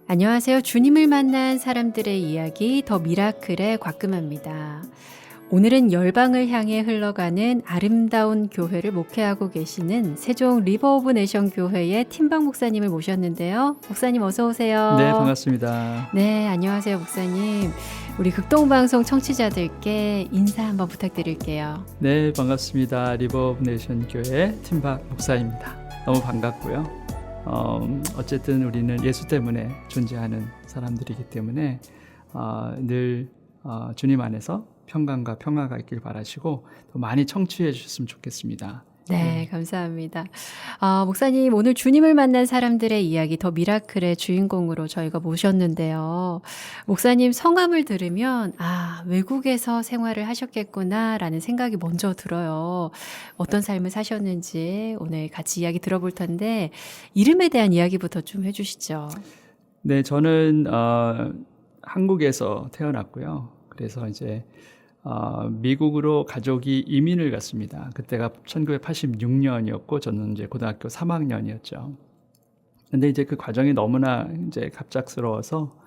안녕하세요. 주님을 만난 사람들의 이야기 더 미라클의 곽금아입니다. 오늘은 열방을 향해 흘러가는 아름다운 교회를 목회하고 계시는 세종 리버 오브 내션 교회의 팀박 목사님을 모셨는데요. 목사님 어서 오세요. 네, 반갑습니다. 네, 안녕하세요, 목사님. 우리 극동방송 청취자들께 인사 한번 부탁드릴게요. 네, 반갑습니다. 리버 오브 내션 교회 팀박 목사입니다. 너무 반갑고요. 어쨌든 우리는 예수 때문에 존재하는 사람들이기 때문에 늘 주님 안에서 평강과 평화가 있길 바라시고 또 많이 청취해 주셨으면 좋겠습니다. 네, 감사합니다. 목사님, 오늘 주님을 만난 사람들의 이야기 더 미라클의 주인공으로 저희가 모셨는데요. 목사님 성함을 들으면 외국에서 생활을 하셨겠구나라는 생각이 먼저 들어요. 어떤 삶을 사셨는지 오늘 같이 이야기 들어볼 텐데 이름에 대한 이야기부터 좀 해주시죠. 네, 저는 한국에서 태어났고요. 그래서 이제 미국으로 가족이 이민을 갔습니다. 그때가 1986년이었고 저는 이제 고등학교 3학년이었죠. 근데 이제 그 과정이 너무나 이제 갑작스러워서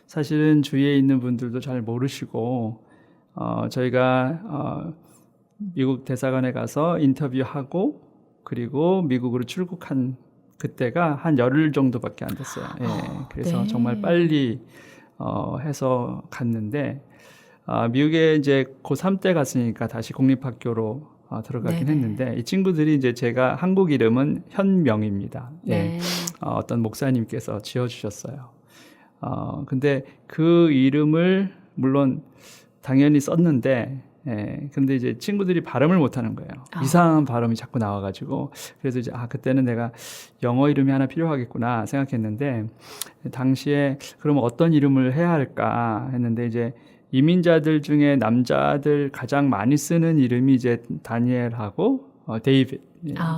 사실은 주위에 있는 분들도 잘 모르시고 저희가 미국 대사관에 가서 인터뷰하고 그리고 미국으로 출국한 그때가 한 열흘 정도밖에 안 됐어요. 예, 그래서 네. 정말 빨리 해서 갔는데 미국에 이제 고3 때 갔으니까 다시 공립학교로 들어가긴 네네. 했는데 이 친구들이 이제 제가 한국 이름은 현명입니다. 네. 예, 어떤 목사님께서 지어주셨어요. 근데 그 이름을 물론 당연히 썼는데 근데 이제 친구들이 발음을 못하는 거예요. 이상한 발음이 자꾸 나와가지고 그래서 이제 그때는 내가 영어 이름이 하나 필요하겠구나 생각했는데 당시에 그러면 어떤 이름을 해야 할까 했는데 이제 이민자들 중에 남자들 가장 많이 쓰는 이름이 이제 다니엘하고 데이빗,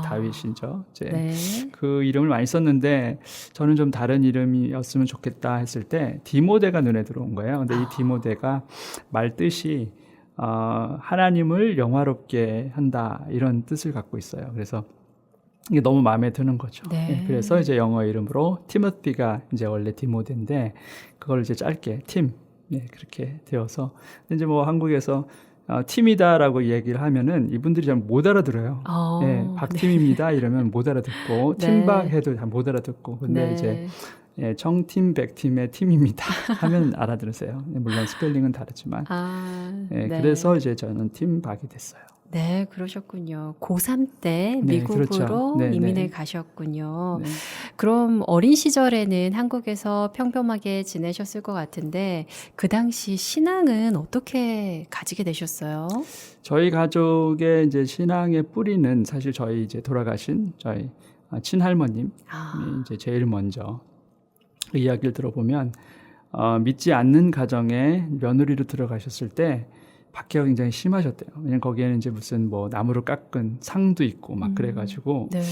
다윗이죠. 이제 네. 그 이름을 많이 썼는데 저는 좀 다른 이름이었으면 좋겠다 했을 때 디모데가 눈에 들어온 거예요. 근데 이 디모데가 말 뜻이 하나님을 영화롭게 한다 이런 뜻을 갖고 있어요. 그래서 이게 너무 마음에 드는 거죠. 네. 그래서 이제 영어 이름으로 티모티가 이제 원래 디모데인데 그걸 이제 짧게 팀 그렇게 되어서 이제 뭐 한국에서 팀이다라고 얘기를 하면은 이분들이 잘 못 알아들어요. 박팀입니다 이러면 못 알아듣고 네. 팀박 해도 잘 못 알아듣고 근데 네. 이제 청팀 백팀의 팀입니다 하면 알아들으세요. 물론 스펠링은 다르지만 네. 그래서 이제 저는 팀박이 됐어요. 네, 그러셨군요. 고3 때 네, 미국으로 그렇죠. 네, 이민을 네. 가셨군요. 네. 그럼 어린 시절에는 한국에서 평범하게 지내셨을 것 같은데 그 당시 신앙은 어떻게 가지게 되셨어요? 저희 가족의 이제 신앙의 뿌리는 사실 저희 이제 돌아가신 저희 친할머님이 이제 제일 먼저 그 이야기를 들어보면 믿지 않는 가정에 며느리로 들어가셨을 때 박해가 굉장히 심하셨대요. 왜냐면 거기에는 이제 무슨 뭐 나무로 깎은 상도 있고 막 그래가지고. 네.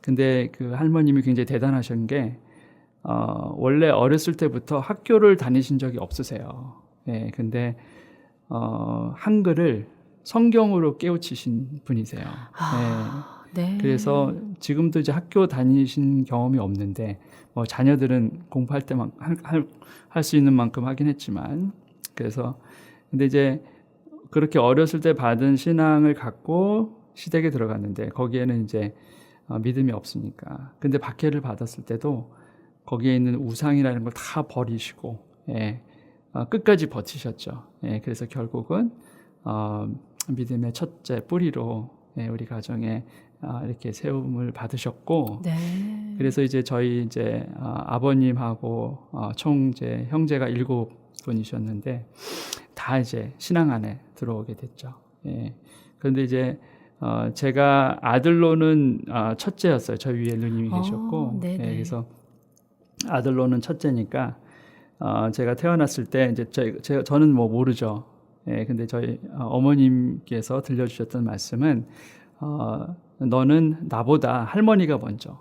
근데 그 할머님이 굉장히 대단하신 게 원래 어렸을 때부터 학교를 다니신 적이 없으세요. 예, 근데 한글을 성경으로 깨우치신 분이세요. 네. 그래서 지금도 이제 학교 다니신 경험이 없는데 뭐 자녀들은 공부할 때만 할 수 있는 만큼 하긴 했지만 그래서 근데 이제 그렇게 어렸을 때 받은 신앙을 갖고 시댁에 들어갔는데 거기에는 이제 믿음이 없으니까. 근데 박해를 받았을 때도 거기에 있는 우상이라는 걸 다 버리시고 끝까지 버티셨죠. 그래서 결국은 믿음의 첫째 뿌리로 우리 가정에 이렇게 세움을 받으셨고, 네. 그래서 이제 저희 이제 아버님하고 총 이제 형제가 7분이셨는데 다 이제 신앙 안에 들어오게 됐죠. 그런데 이제 제가 아들로는 첫째였어요. 저 위에 누님이 계셨고, 그래서 아들로는 첫째니까 제가 태어났을 때 이제 저는 뭐 모르죠. 근데 저희 어머님께서 들려주셨던 말씀은 너는 나보다 할머니가 먼저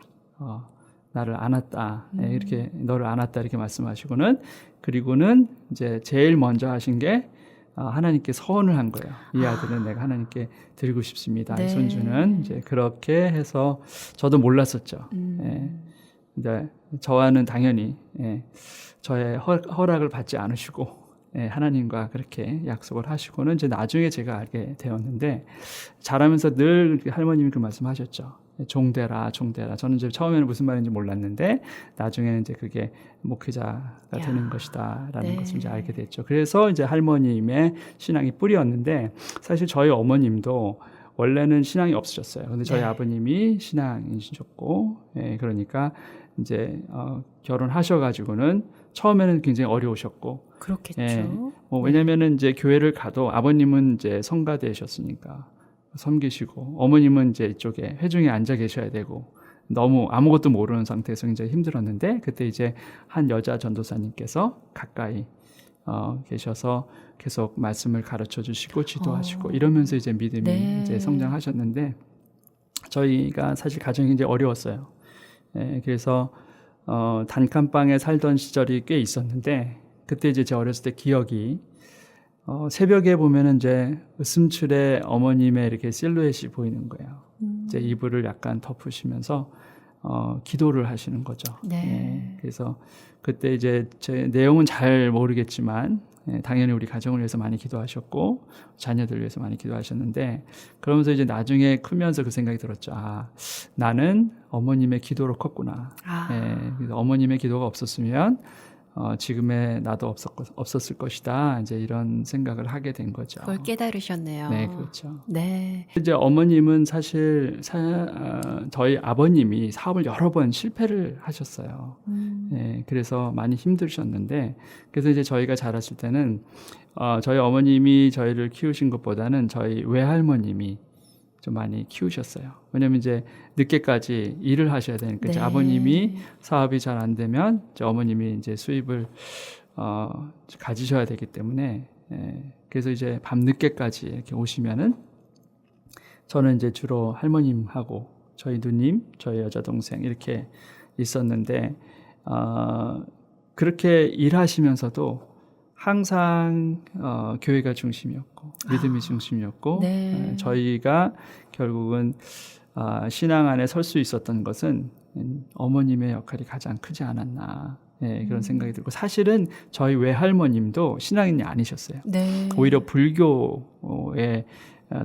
나를 안았다. 이렇게 너를 안았다 이렇게 말씀하시고는 그리고는 이제 제일 먼저 하신 게 하나님께 서원을 한 거예요. 이 아들은 내가 하나님께 드리고 싶습니다. 네. 이 손주는 이제 그렇게 해서 저도 몰랐었죠. 근데 저와는 당연히 저의 허락을 받지 않으시고 하나님과 그렇게 약속을 하시고는 이제 나중에 제가 알게 되었는데 자라면서 늘 할머님이 그 말씀하셨죠. 종되라, 종되라. 저는 이제 처음에는 무슨 말인지 몰랐는데 나중에는 이제 그게 목회자가 되는 것이다라는 것을 이제 알게 됐죠. 그래서 이제 할머님의 신앙이 뿌리였는데 사실 저희 어머님도 원래는 신앙이 없으셨어요. 근데 저희 아버님이 신앙이셨고, 그러니까 이제 결혼하셔가지고는 처음에는 굉장히 어려우셨고, 그렇겠죠. 왜냐면은 이제 교회를 가도 아버님은 이제 성가대셨으니까 섬기시고, 어머님은 이제 이쪽에 회중에 앉아 계셔야 되고, 너무 아무것도 모르는 상태에서 굉장히 힘들었는데, 그때 이제 한 여자 전도사님께서 가까이 계셔서 계속 말씀을 가르쳐 주시고 지도하시고 이러면서 이제 믿음이 이제 성장하셨는데 저희가 사실 가정이 이제 어려웠어요. 그래서 단칸방에 살던 시절이 꽤 있었는데 그때 이제 제 어렸을 때 기억이 새벽에 보면은 이제 으슴출에 어머님의 이렇게 실루엣이 보이는 거예요. 이제 이불을 약간 덮으시면서 기도를 하시는 거죠. 그래서 그때 이제 제 내용은 잘 모르겠지만 당연히 우리 가정을 위해서 많이 기도하셨고 자녀들 위해서 많이 기도하셨는데 그러면서 이제 나중에 크면서 그 생각이 들었죠. 아, 나는 어머님의 기도로 컸구나. 그래서 어머님의 기도가 없었으면 지금의 나도 없었을 것이다. 이제 이런 생각을 하게 된 거죠. 그걸 깨달으셨네요. 네, 그렇죠. 네. 이제 어머님은 사실 저희 아버님이 사업을 여러 번 실패를 하셨어요. 그래서 많이 힘드셨는데 그래서 이제 저희가 자랐을 때는 저희 어머님이 저희를 키우신 것보다는 저희 외할머님이 좀 많이 키우셨어요. 왜냐면 이제 늦게까지 일을 하셔야 되니까 이제 아버님이 사업이 잘 안 되면 이제 어머님이 이제 수입을 가지셔야 되기 때문에 그래서 이제 밤 늦게까지 이렇게 오시면은 저는 이제 주로 할머님하고 저희 누님, 저희 여자 동생 이렇게 있었는데 그렇게 일하시면서도 항상 교회가 중심이었고 믿음이 중심이었고 저희가 결국은 신앙 안에 설 수 있었던 것은 어머님의 역할이 가장 크지 않았나 그런 생각이 들고 사실은 저희 외할머님도 신앙인이 아니셨어요. 오히려 불교에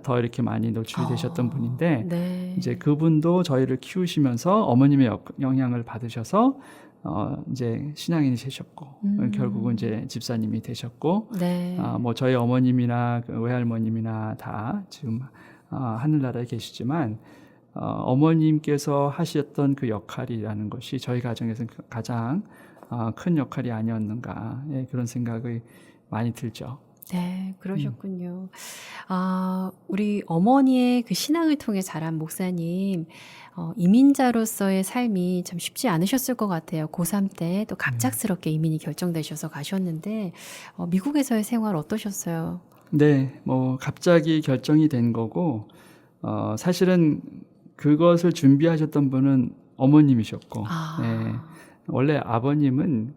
더 이렇게 많이 노출이 되셨던 분인데 이제 그분도 저희를 키우시면서 어머님의 영향을 받으셔서 이제 신앙인이 되셨고 결국은 이제 집사님이 되셨고 뭐 저희 어머님이나 외할머님이나 다 지금 하늘나라에 계시지만 어머님께서 하셨던 그 역할이라는 것이 저희 가정에서는 가장 큰 역할이 아니었는가 그런 생각이 많이 들죠. 네, 그러셨군요. 우리 어머니의 그 신앙을 통해 자란 목사님, 이민자로서의 삶이 참 쉽지 않으셨을 것 같아요. 고3 때 또 갑작스럽게 이민이 결정되셔서 가셨는데, 미국에서의 생활 어떠셨어요? 네, 뭐, 갑자기 결정이 된 거고, 사실은 그것을 준비하셨던 분은 어머님이셨고, 원래 아버님은,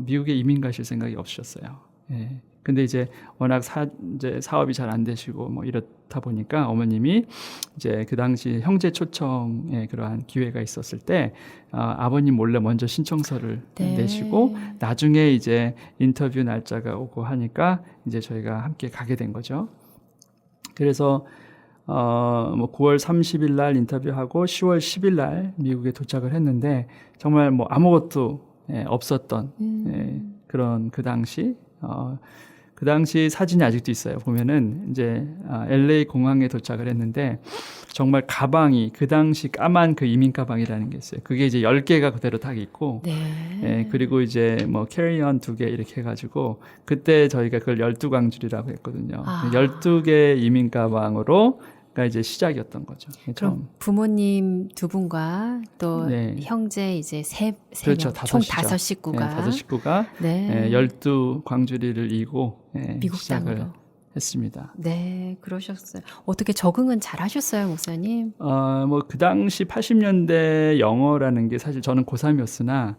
미국에 이민 가실 생각이 없으셨어요. 근데 이제 워낙 이제 사업이 잘 안 되시고 뭐 이렇다 보니까 어머님이 이제 그 당시 형제 초청에 그러한 기회가 있었을 때 아버님 몰래 먼저 신청서를 내시고 나중에 이제 인터뷰 날짜가 오고 하니까 이제 저희가 함께 가게 된 거죠. 그래서 뭐 9월 30일 날 인터뷰하고 10월 10일 날 미국에 도착을 했는데 정말 뭐 아무것도 없었던 그런 그 당시 사진이 아직도 있어요. 보면은 이제 LA 공항에 도착을 했는데 정말 가방이 그 당시 까만 그 이민 가방이라는 게 있어요. 그게 이제 10개가 그대로 딱 있고 그리고 이제 뭐 캐리언 2개 이렇게 해가지고 그때 저희가 그걸 12광줄이라고 했거든요. 12개 이민 가방으로 가 이제 시작이었던 거죠. 그럼 부모님 두 분과 또 형제 이제 세 그렇죠. 명, 총 5식구가 5식구가 12광주리를 이고 미국 시작을 땅으로 했습니다. 네, 그러셨어요. 어떻게 적응은 잘 하셨어요, 목사님? 뭐 그 당시 80년대 영어라는 게 사실 저는 고3이었으나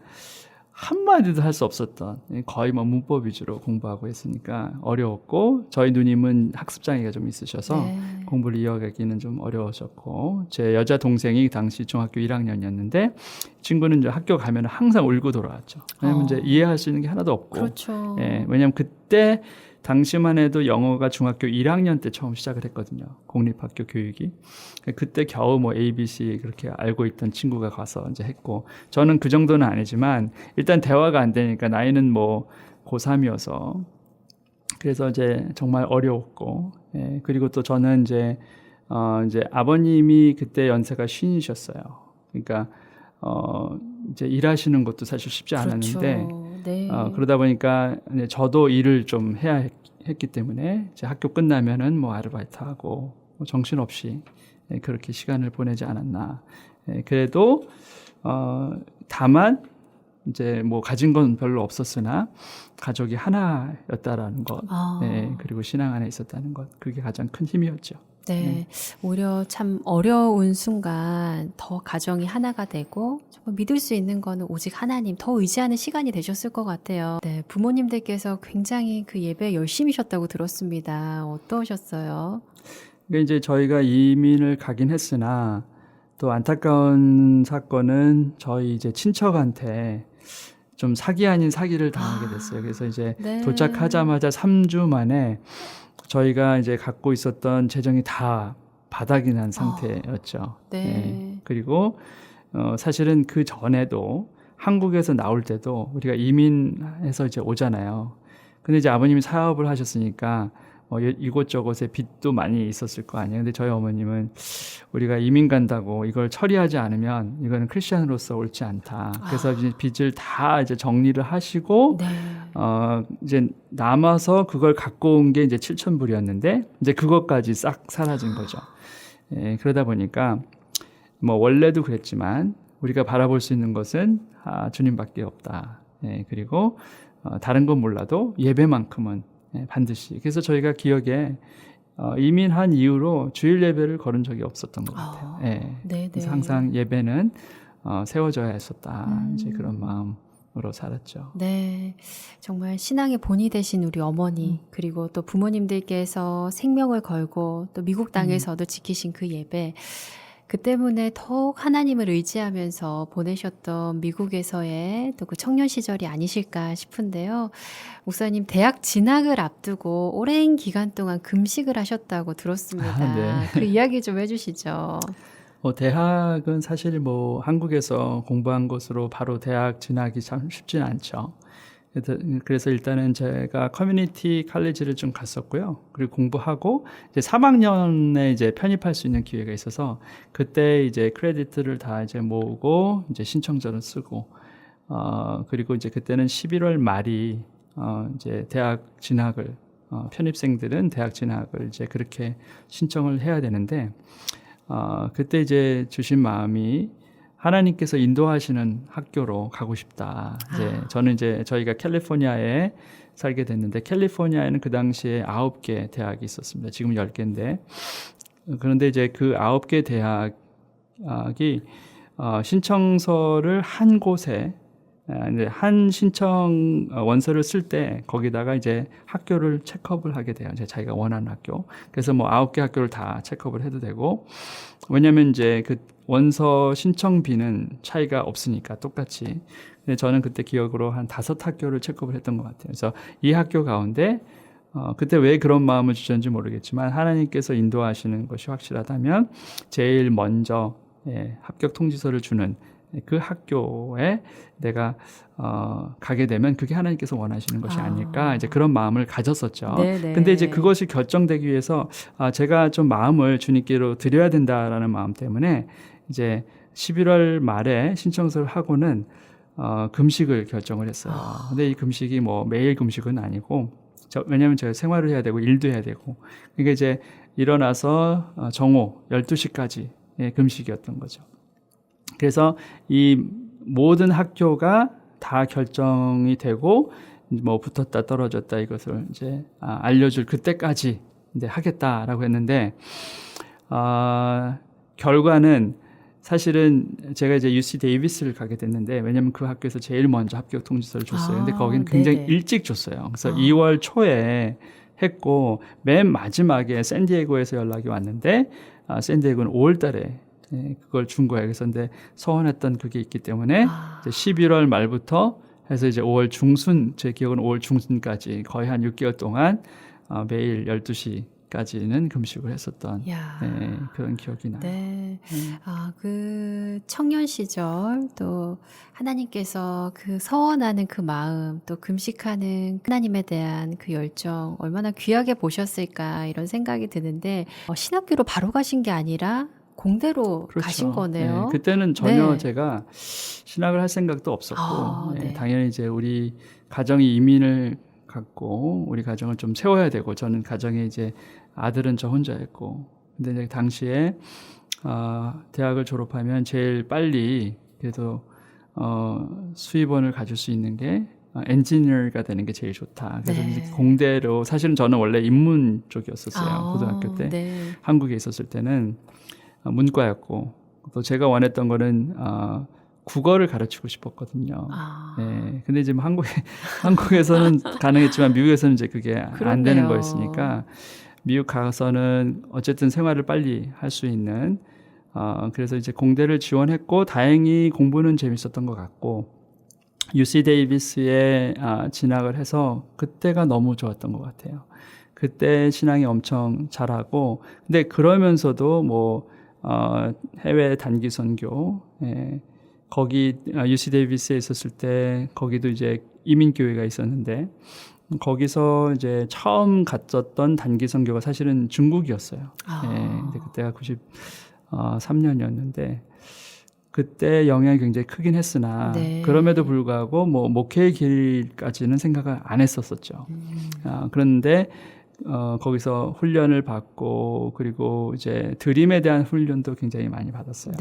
한마디도 할 수 없었던 거의 뭐 문법 위주로 공부하고 했으니까 어려웠고 저희 누님은 학습 장애가 좀 있으셔서 네. 공부를 이어가기는 좀 어려우셨고 제 여자 동생이 당시 중학교 1학년이었는데 친구는 이제 학교 가면 항상 울고 돌아왔죠. 왜냐면 이제 이해할 수 있는 게 하나도 없고 그렇죠. 예, 왜냐면 그때 당시만 해도 영어가 중학교 1학년 때 처음 시작을 했거든요. 공립학교 교육이. 그때 겨우 뭐 ABC 그렇게 알고 있던 친구가 가서 이제 했고, 저는 그 정도는 아니지만 일단 대화가 안 되니까 나이는 뭐 고3이어서 그래서 이제 정말 어려웠고, 예, 그리고 또 저는 이제 아버님이 그때 연세가 50이셨어요. 그러니까 이제 일하시는 것도 사실 쉽지 않았는데. 그렇죠. 네. 그러다 보니까 이제 저도 일을 좀 해야 했기 때문에 이제 학교 끝나면은 뭐 아르바이트하고 뭐 정신없이 그렇게 시간을 보내지 않았나. 그래도 다만 이제 뭐 가진 건 별로 없었으나 가족이 하나였다라는 것, 그리고 신앙 안에 있었다는 것, 그게 가장 큰 힘이었죠. 네, 오히려 참 어려운 순간 더 가정이 하나가 되고 정말 믿을 수 있는 거는 오직 하나님, 더 의지하는 시간이 되셨을 것 같아요. 네, 부모님들께서 굉장히 그 예배에 열심히셨다고 들었습니다. 어떠셨어요? 그러니까 이제 저희가 이민을 가긴 했으나 또 안타까운 사건은 저희 이제 친척한테 좀 사기 아닌 사기를 당하게 됐어요. 그래서 이제 네. 도착하자마자 3주 만에 저희가 이제 갖고 있었던 재정이 다 바닥이 난 상태였죠. 네. 예. 그리고 사실은 그 전에도 한국에서 나올 때도 우리가 이민해서 이제 오잖아요. 근데 이제 아버님이 사업을 하셨으니까 이곳저곳에 빚도 많이 있었을 거 아니에요. 근데 저희 어머님은 우리가 이민 간다고 이걸 처리하지 않으면 이거는 크리스천으로서 옳지 않다. 그래서 이제 빚을 다 이제 정리를 하시고 네. 이제 남아서 그걸 갖고 온 게 이제 7,000불이었는데 이제 그것까지 싹 사라진 거죠. 예, 그러다 보니까 뭐 원래도 그랬지만 우리가 바라볼 수 있는 것은 주님밖에 없다. 예, 그리고 다른 건 몰라도 예배만큼은 반드시. 그래서 저희가 기억에 이민한 이후로 주일 예배를 거른 적이 없었던 것 같아요. 예. 네, 그래서 네. 항상 예배는 세워져야 했었다. 이제 그런 마음으로 살았죠. 네, 정말 신앙의 본이 되신 우리 어머니, 그리고 또 부모님들께서 생명을 걸고 또 미국 땅에서도 지키신 그 예배, 그 때문에 더욱 하나님을 의지하면서 보내셨던 미국에서의 또 그 청년 시절이 아니실까 싶은데요. 목사님, 대학 진학을 앞두고 오랜 기간 동안 금식을 하셨다고 들었습니다. 네. 그 이야기 좀 해주시죠. 대학은 사실 뭐 한국에서 공부한 것으로 바로 대학 진학이 참 쉽지는 않죠. 그래서 일단은 제가 커뮤니티 칼리지를 좀 갔었고요. 그리고 공부하고 이제 3학년에 이제 편입할 수 있는 기회가 있어서 그때 이제 크레디트를 다 이제 모으고 이제 신청서를 쓰고 그리고 이제 그때는 11월 말이 이제 대학 진학을 편입생들은 대학 진학을 이제 그렇게 신청을 해야 되는데 그때 이제 주신 마음이 하나님께서 인도하시는 학교로 가고 싶다. 이제 저는 이제 저희가 캘리포니아에 살게 됐는데 캘리포니아에는 그 당시에 9개 대학이 있었습니다. 지금 10개인데 그런데 이제 그 9개 대학이 신청서를 한 곳에 이제 한 신청 원서를 쓸 때 거기다가 이제 학교를 체크업을 하게 돼요. 이제 자기가 원하는 학교. 그래서 뭐 9개 학교를 다 체크업을 해도 되고 왜냐면 이제 그 원서 신청비는 차이가 없으니까 똑같이. 근데 저는 그때 기억으로 한 5학교를 체크업을 했던 것 같아요. 그래서 이 학교 가운데 그때 왜 그런 마음을 주셨는지 모르겠지만 하나님께서 인도하시는 것이 확실하다면 제일 먼저 합격 통지서를 주는 그 학교에 내가 가게 되면 그게 하나님께서 원하시는 것이 아닐까 이제 그런 마음을 가졌었죠. 네네. 근데 이제 그것이 결정되기 위해서 제가 좀 마음을 주님께로 드려야 된다라는 마음 때문에 이제 11월 말에 신청서를 하고는 금식을 결정을 했어요. 근데 이 금식이 뭐 매일 금식은 아니고 왜냐하면 제가 생활을 해야 되고 일도 해야 되고 그러니까 이제 일어나서 정오 12시까지 금식이었던 거죠. 그래서 이 모든 학교가 다 결정이 되고 뭐 붙었다 떨어졌다 이것을 이제 알려줄 그때까지 이제 하겠다라고 했는데 결과는 사실은 제가 이제 UC 데이비스를 가게 됐는데 왜냐면 그 학교에서 제일 먼저 합격 통지서를 줬어요. 근데 거기는 굉장히 네네. 일찍 줬어요. 그래서 2월 초에 했고 맨 마지막에 샌디에고에서 연락이 왔는데 샌디에고는 5월 달에 그걸 준 거예요. 그래서 근데 서운했던 그게 있기 때문에 이제 11월 말부터 해서 이제 5월 중순, 제 기억은 5월 중순까지 거의 한 6개월 동안 매일 12시까지는 금식을 했었던 그런 기억이 나요. 네. 그 청년 시절 또 하나님께서 그 서원하는 그 마음 또 금식하는 하나님에 대한 그 열정 얼마나 귀하게 보셨을까 이런 생각이 드는데 신학교로 바로 가신 게 아니라 공대로 그렇죠. 가신 거네요. 그때는 전혀 네. 제가 신학을 할 생각도 없었고 네. 당연히 이제 우리 가정이 이민을 갔고 우리 가정을 좀 세워야 되고 저는 가정에 이제 아들은 저 혼자였고 근데 이제 당시에 대학을 졸업하면 제일 빨리 그래도 수입원을 가질 수 있는 게 엔지니어가 되는 게 제일 좋다. 그래서 이제 공대로 사실은 저는 원래 인문 쪽이었었어요. 고등학교 때 한국에 있었을 때는 문과였고 또 제가 원했던 거는 국어를 가르치고 싶었거든요. 근데 이제 한국에서는 가능했지만 미국에서는 이제 그게 안 되는 거였으니까 미국 가서는 어쨌든 생활을 빨리 할 수 있는 그래서 이제 공대를 지원했고 다행히 공부는 재밌었던 것 같고 UC 데이비스에 진학을 해서 그때가 너무 좋았던 것 같아요. 그때 신앙이 엄청 잘하고 근데 그러면서도 뭐 해외 단기 선교 거기 UC 데이비스에 있었을 때 거기도 이제 이민 교회가 있었는데 거기서 이제 처음 갔었던 단기 선교가 사실은 중국이었어요. 근데 그때가 93년이었는데 그때 영향이 굉장히 크긴 했으나 그럼에도 불구하고 뭐 목회의 길까지는 생각을 안 했었었죠. 그런데 거기서 훈련을 받고 그리고 이제 드림에 대한 훈련도 굉장히 많이 받았어요.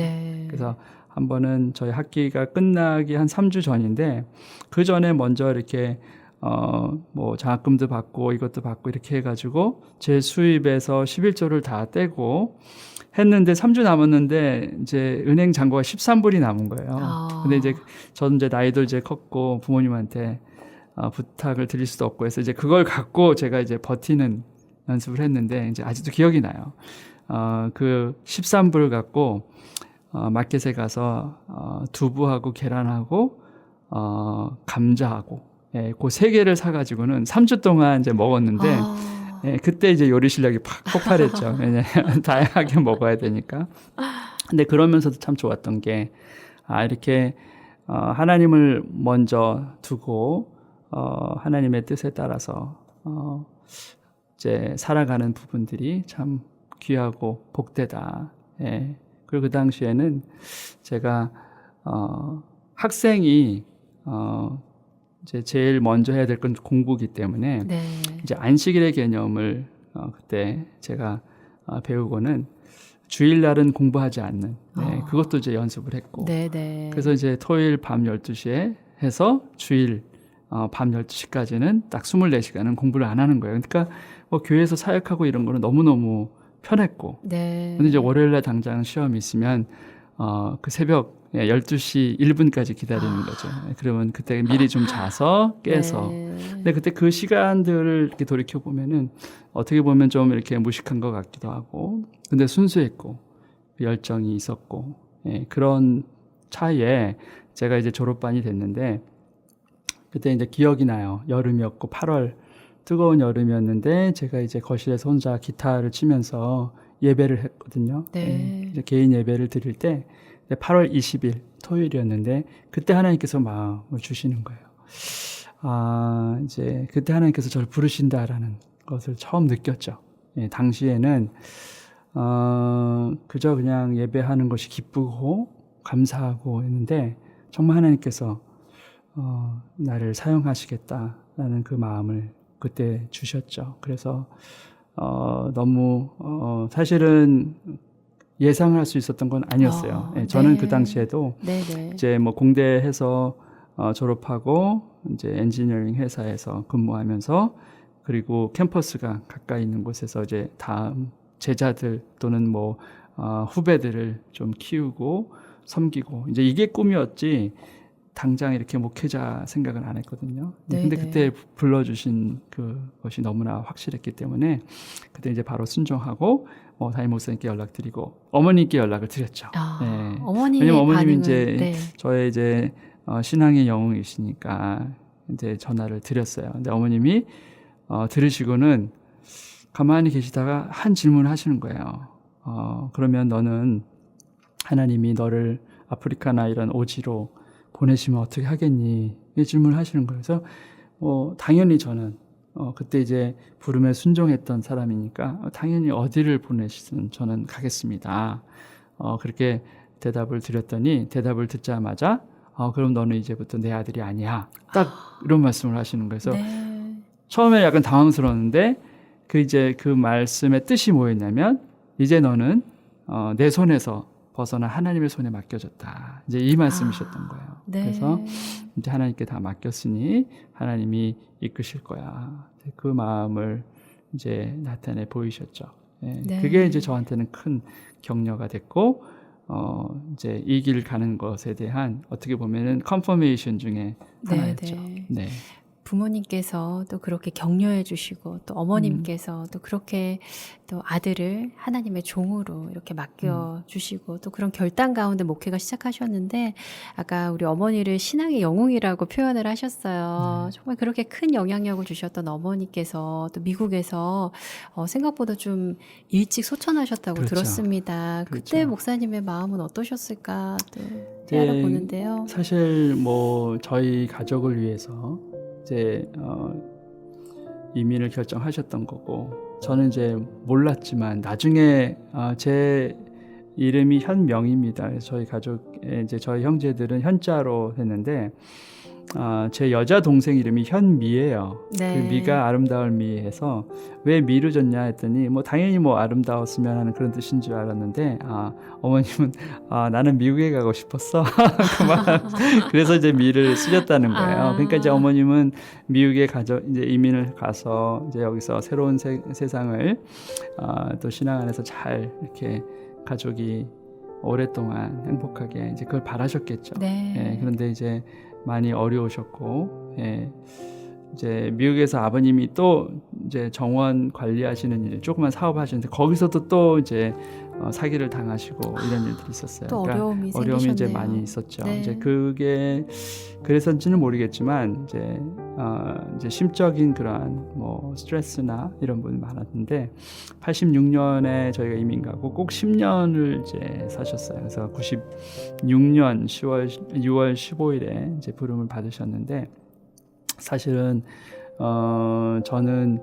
그래서 한 번은 저희 학기가 끝나기 한 3주 전인데 그 전에 먼저 이렇게 뭐 장학금도 받고 이것도 받고 이렇게 해가지고 제 수입에서 11조를 다 떼고 했는데 3주 남았는데 이제 은행 잔고가 13불이 남은 거예요. 근데 이제 저는 이제 나이도 이제 컸고 부모님한테 부탁을 드릴 수도 없고 해서 이제 그걸 갖고 제가 이제 버티는 연습을 했는데 이제 아직도 기억이 나요. 그 13불 갖고 마켓에 가서 두부하고 계란하고 감자하고 그 세 개를 사가지고는 3주 동안 이제 먹었는데 그때 이제 요리 실력이 팍 폭발했죠. 왜냐하면 다양하게 먹어야 되니까. 근데 그러면서도 참 좋았던 게 이렇게 하나님을 먼저 두고 하나님의 뜻에 따라서 이제 살아가는 부분들이 참 귀하고 복되다. 그리고 그 당시에는 제가 학생이 이제 제일 먼저 해야 될 건 공부기 때문에 이제 안식일의 개념을 그때 제가 배우고는 주일날은 공부하지 않는 그것도 이제 연습을 했고 그래서 이제 토요일 밤 12시에 해서 주일 밤 12시까지는 딱 24시간은 공부를 안 하는 거예요. 그러니까 뭐 교회에서 사역하고 이런 거는 너무너무 편했고 근데 이제 월요일날 당장 시험이 있으면 그 새벽 12시 1분까지 기다리는 거죠. 그러면 그때 미리 좀 자서 깨서 근데 그때 그 시간들을 이렇게 돌이켜 보면은 어떻게 보면 좀 이렇게 무식한 것 같기도 하고 근데 순수했고 열정이 있었고 그런 차이에 제가 이제 졸업반이 됐는데 그때 이제 기억이 나요. 여름이었고 8월 뜨거운 여름이었는데 제가 이제 거실에서 혼자 기타를 치면서 예배를 했거든요. 이제 개인 예배를 드릴 때 8월 20일 토요일이었는데 그때 하나님께서 마음을 주시는 거예요. 이제 그때 하나님께서 저를 부르신다라는 것을 처음 느꼈죠. 당시에는 그저 그냥 예배하는 것이 기쁘고 감사하고 했는데 정말 하나님께서 나를 사용하시겠다라는 그 마음을 그때 주셨죠. 그래서 너무 사실은 예상을 할 수 있었던 건 아니었어요. 저는 그 당시에도 이제 뭐 공대에서 졸업하고 이제 엔지니어링 회사에서 근무하면서 그리고 캠퍼스가 가까이 있는 곳에서 이제 다음 제자들 또는 뭐 후배들을 좀 키우고 섬기고 이제 이게 꿈이었지 당장 이렇게 목회자 생각은 안 했거든요. 네, 근데 네. 그때 불러주신 그것이 너무나 확실했기 때문에 그때 이제 바로 순종하고 담임 목사님께 연락드리고 어머님께 연락을 드렸죠. 네. 어머니의 왜냐면 어머님이 반응은 이제 네. 저의 이제 신앙의 영웅이시니까 이제 전화를 드렸어요. 근데 어머님이 들으시고는 가만히 계시다가 한 질문을 하시는 거예요. 그러면 너는 하나님이 너를 아프리카나 이런 오지로 보내시면 어떻게 하겠니? 이 질문을 하시는 거예요. 그래서 당연히 저는 그때 이제 부름에 순종했던 사람이니까 당연히 어디를 보내시든 저는 가겠습니다. 그렇게 대답을 드렸더니 대답을 듣자마자 그럼 너는 이제부터 내 아들이 아니야. 딱 이런 말씀을 하시는 거예요. 그래서 네. 처음에 약간 당황스러웠는데 그 말씀의 뜻이 뭐였냐면 이제 너는 내 손에서 벗어나 하나님의 손에 맡겨졌다. 이제 이 말씀이셨던 거예요. 네. 그래서 이제 하나님께 다 맡겼으니 하나님이 이끄실 거야. 그 마음을 이제 나타내 보이셨죠. 예, 네. 그게 이제 저한테는 큰 격려가 됐고 이제 이 길 가는 것에 대한 어떻게 보면은 컨퍼메이션 중에 하나였죠. 네. 네. 부모님께서 또 그렇게 격려해 주시고 또 어머님께서 또 그렇게 또 아들을 하나님의 종으로 이렇게 맡겨 주시고 또 그런 결단 가운데 목회가 시작하셨는데 아까 우리 어머니를 신앙의 영웅이라고 표현을 하셨어요. 정말 그렇게 큰 영향력을 주셨던 어머니께서 또 미국에서 생각보다 좀 일찍 소천하셨다고 그렇죠. 들었습니다. 그때 그렇죠. 목사님의 마음은 어떠셨을까 또 네, 알아보는데요. 사실 저희 가족을 위해서 이제 이민을 결정하셨던 거고 저는 이제 몰랐지만 나중에 제 이름이 현명입니다. 그래서 저희 가족에 이제 저희 형제들은 현자로 했는데 제 여자 동생 이름이 현미예요. 네. 그 미가 아름다울 미해서 왜 미를 줬냐 했더니 당연히 아름다웠으면 하는 그런 뜻인 줄 알았는데 어머님은 나는 미국에 가고 싶었어. 그래서 이제 미를 쓰셨다는 거예요. 그러니까 이제 어머님은 미국에 이제 이민을 가서 이제 여기서 새로운 세상을 또 신앙 안에서 잘 이렇게 가족이 오랫동안 행복하게 이제 그걸 바라셨겠죠. 네. 예, 그런데 이제 많이 어려우셨고, 예, 이제 미국에서 아버님이 또 이제 정원 관리하시는 일, 조그만 사업 하시는데 거기서도 또 이제 사기를 당하시고 이런 일들이 있었어요. 또 어려움이 어려움이 이제 생기셨네요. 많이 있었죠. 네. 이제 그게 그래서인지는 모르겠지만 이제 심적인 그러한 스트레스나 이런 부분이 많았는데 86년에 저희가 이민 가고 꼭 10년을 이제 사셨어요. 그래서 96년 6월 15일에 이제 부름을 받으셨는데 사실은 저는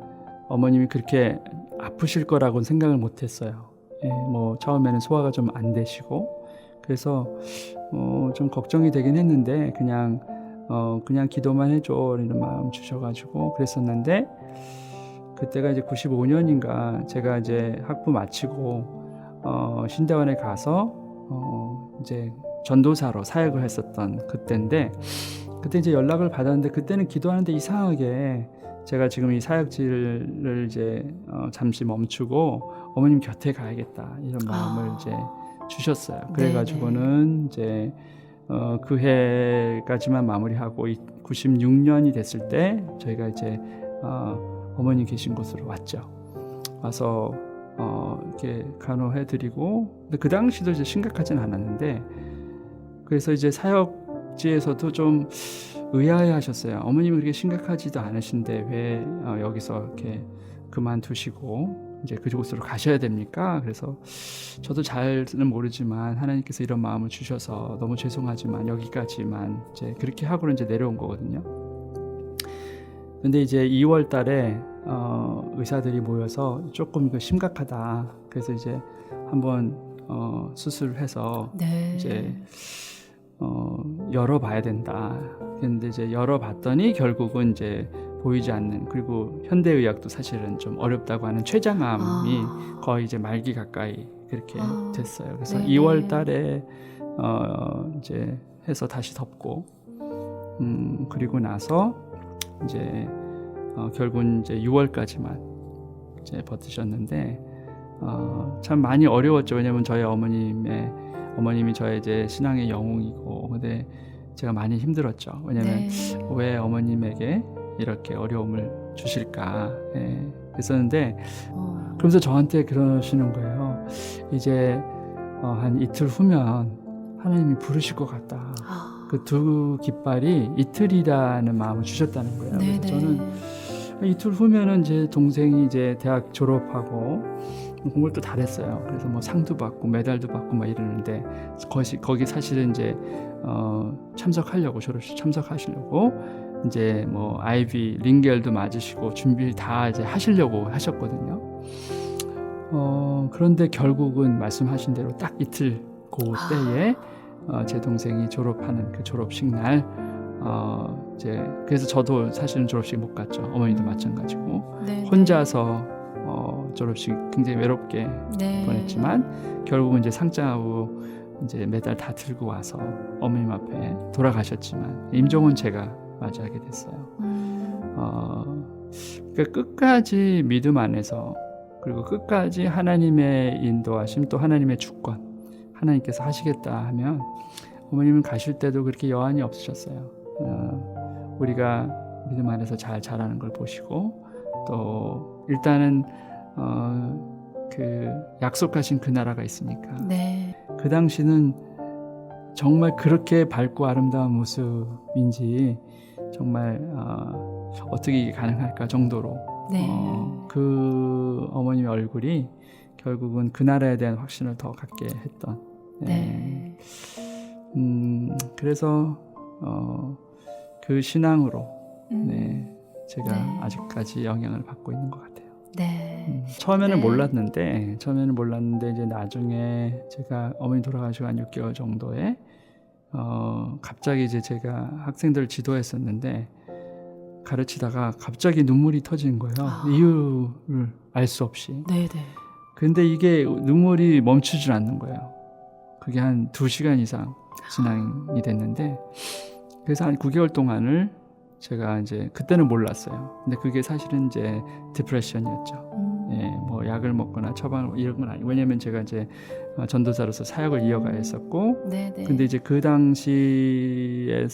어머님이 그렇게 아프실 거라고는 생각을 못했어요. 예, 처음에는 소화가 좀 안 되시고 그래서 좀 걱정이 되긴 했는데 그냥 기도만 해줘 이런 마음 주셔가지고 그랬었는데 그때가 이제 95년인가 제가 이제 학부 마치고 신대원에 가서 이제 전도사로 사역을 했었던 그때인데 그때 이제 연락을 받았는데 그때는 기도하는데 이상하게 제가 지금 이 사역지를 이제 잠시 멈추고 어머님 곁에 가야겠다 이런 마음을 이제 주셨어요. 그래가지고는 이제 그 해까지만 마무리하고 96년이 됐을 때 저희가 이제 어머님 계신 곳으로 왔죠. 와서 이렇게 간호해드리고 근데 그 당시도 이제 심각하진 않았는데 그래서 이제 사역지에서도 좀 의아해하셨어요. 어머님이 그렇게 심각하지도 않으신데 왜 여기서 이렇게 그만두시고 이제 그곳으로 가셔야 됩니까? 그래서 저도 잘은 모르지만 하나님께서 이런 마음을 주셔서 너무 죄송하지만 여기까지만 이제 그렇게 하고는 이제 내려온 거거든요. 근데 이제 2월 달에 의사들이 모여서 조금 이거 심각하다. 그래서 이제 한번 수술을 해서 네. 이제 열어봐야 된다. 근데 이제 열어봤더니 결국은 이제 보이지 않는 그리고 현대의학도 사실은 좀 어렵다고 하는 췌장암이 거의 이제 말기 가까이 그렇게 됐어요. 그래서 네네. 2월 달에 이제 해서 다시 덮고 그리고 나서 이제 결국은 이제 6월까지만 이제 버티셨는데 참 많이 어려웠죠. 왜냐하면 저희 어머님이 저의 이제 신앙의 영웅이고, 근데 제가 많이 힘들었죠. 왜냐하면 왜 어머님에게 이렇게 어려움을 주실까 했었는데, 그러면서 저한테 그러시는 거예요. 이제 한 이틀 후면 하나님이 부르실 것 같다. 그 두 깃발이 이틀이라는 마음을 주셨다는 거예요. 그래서 저는 이틀 후면은 제 동생이 이제 대학 졸업하고 공부를 또 잘했어요. 그래서 뭐 상도 받고 메달도 받고 막 이러는데, 거기 사실은 이제 참석하려고, 졸업식 참석하시려고 이제 뭐 아이비 링겔도 맞으시고 준비 다 이제 하시려고 하셨거든요. 그런데 결국은 말씀하신 대로 딱 이틀 그 때에 제 동생이 졸업하는 그 졸업식 날 이제 그래서 저도 사실은 졸업식 못 갔죠. 어머니도 마찬가지고 혼자서 졸업식 굉장히 외롭게 보냈지만 결국은 이제 상장하고 이제 메달 다 들고 와서 어머님 앞에 돌아가셨지만 임종은 제가 맞이하게 됐어요. 그러니까 끝까지 믿음 안에서, 그리고 끝까지 하나님의 인도하심, 또 하나님의 주권, 하나님께서 하시겠다 하면 어머님은 가실 때도 그렇게 여한이 없으셨어요. 우리가 믿음 안에서 잘 자라는 걸 보시고, 또 일단은 그 약속하신 그 나라가 있으니까 그 당시는 정말 그렇게 밝고 아름다운 모습인지 정말 어떻게 이게 가능할까 정도로 그 어머님의 얼굴이 결국은 그 나라에 대한 확신을 더 갖게 했던. 그래서 그 신앙으로 제가 아직까지 영향을 받고 있는 것 같아요. 처음에는 몰랐는데 이제 나중에 제가 어머니 돌아가시고 한 6개월 정도에 갑자기 이제 제가 학생들 지도했었는데 가르치다가 갑자기 눈물이 터지는 거예요. 이유를 알 수 없이. 근데 이게 눈물이 멈추질 않는 거예요. 그게 한 2시간 이상 진행이 됐는데, 그래서 한 9개월 동안을 제가 이제 그때는 몰랐어요. 근데 그게 사실은 이제 디프레션이었죠. 뭐 약을 먹거나 처방을 이런 건 아니고, 왜냐면 제가 이제 전도사로서 사역을 이어가야 했었고, 근데 이제 그 당시의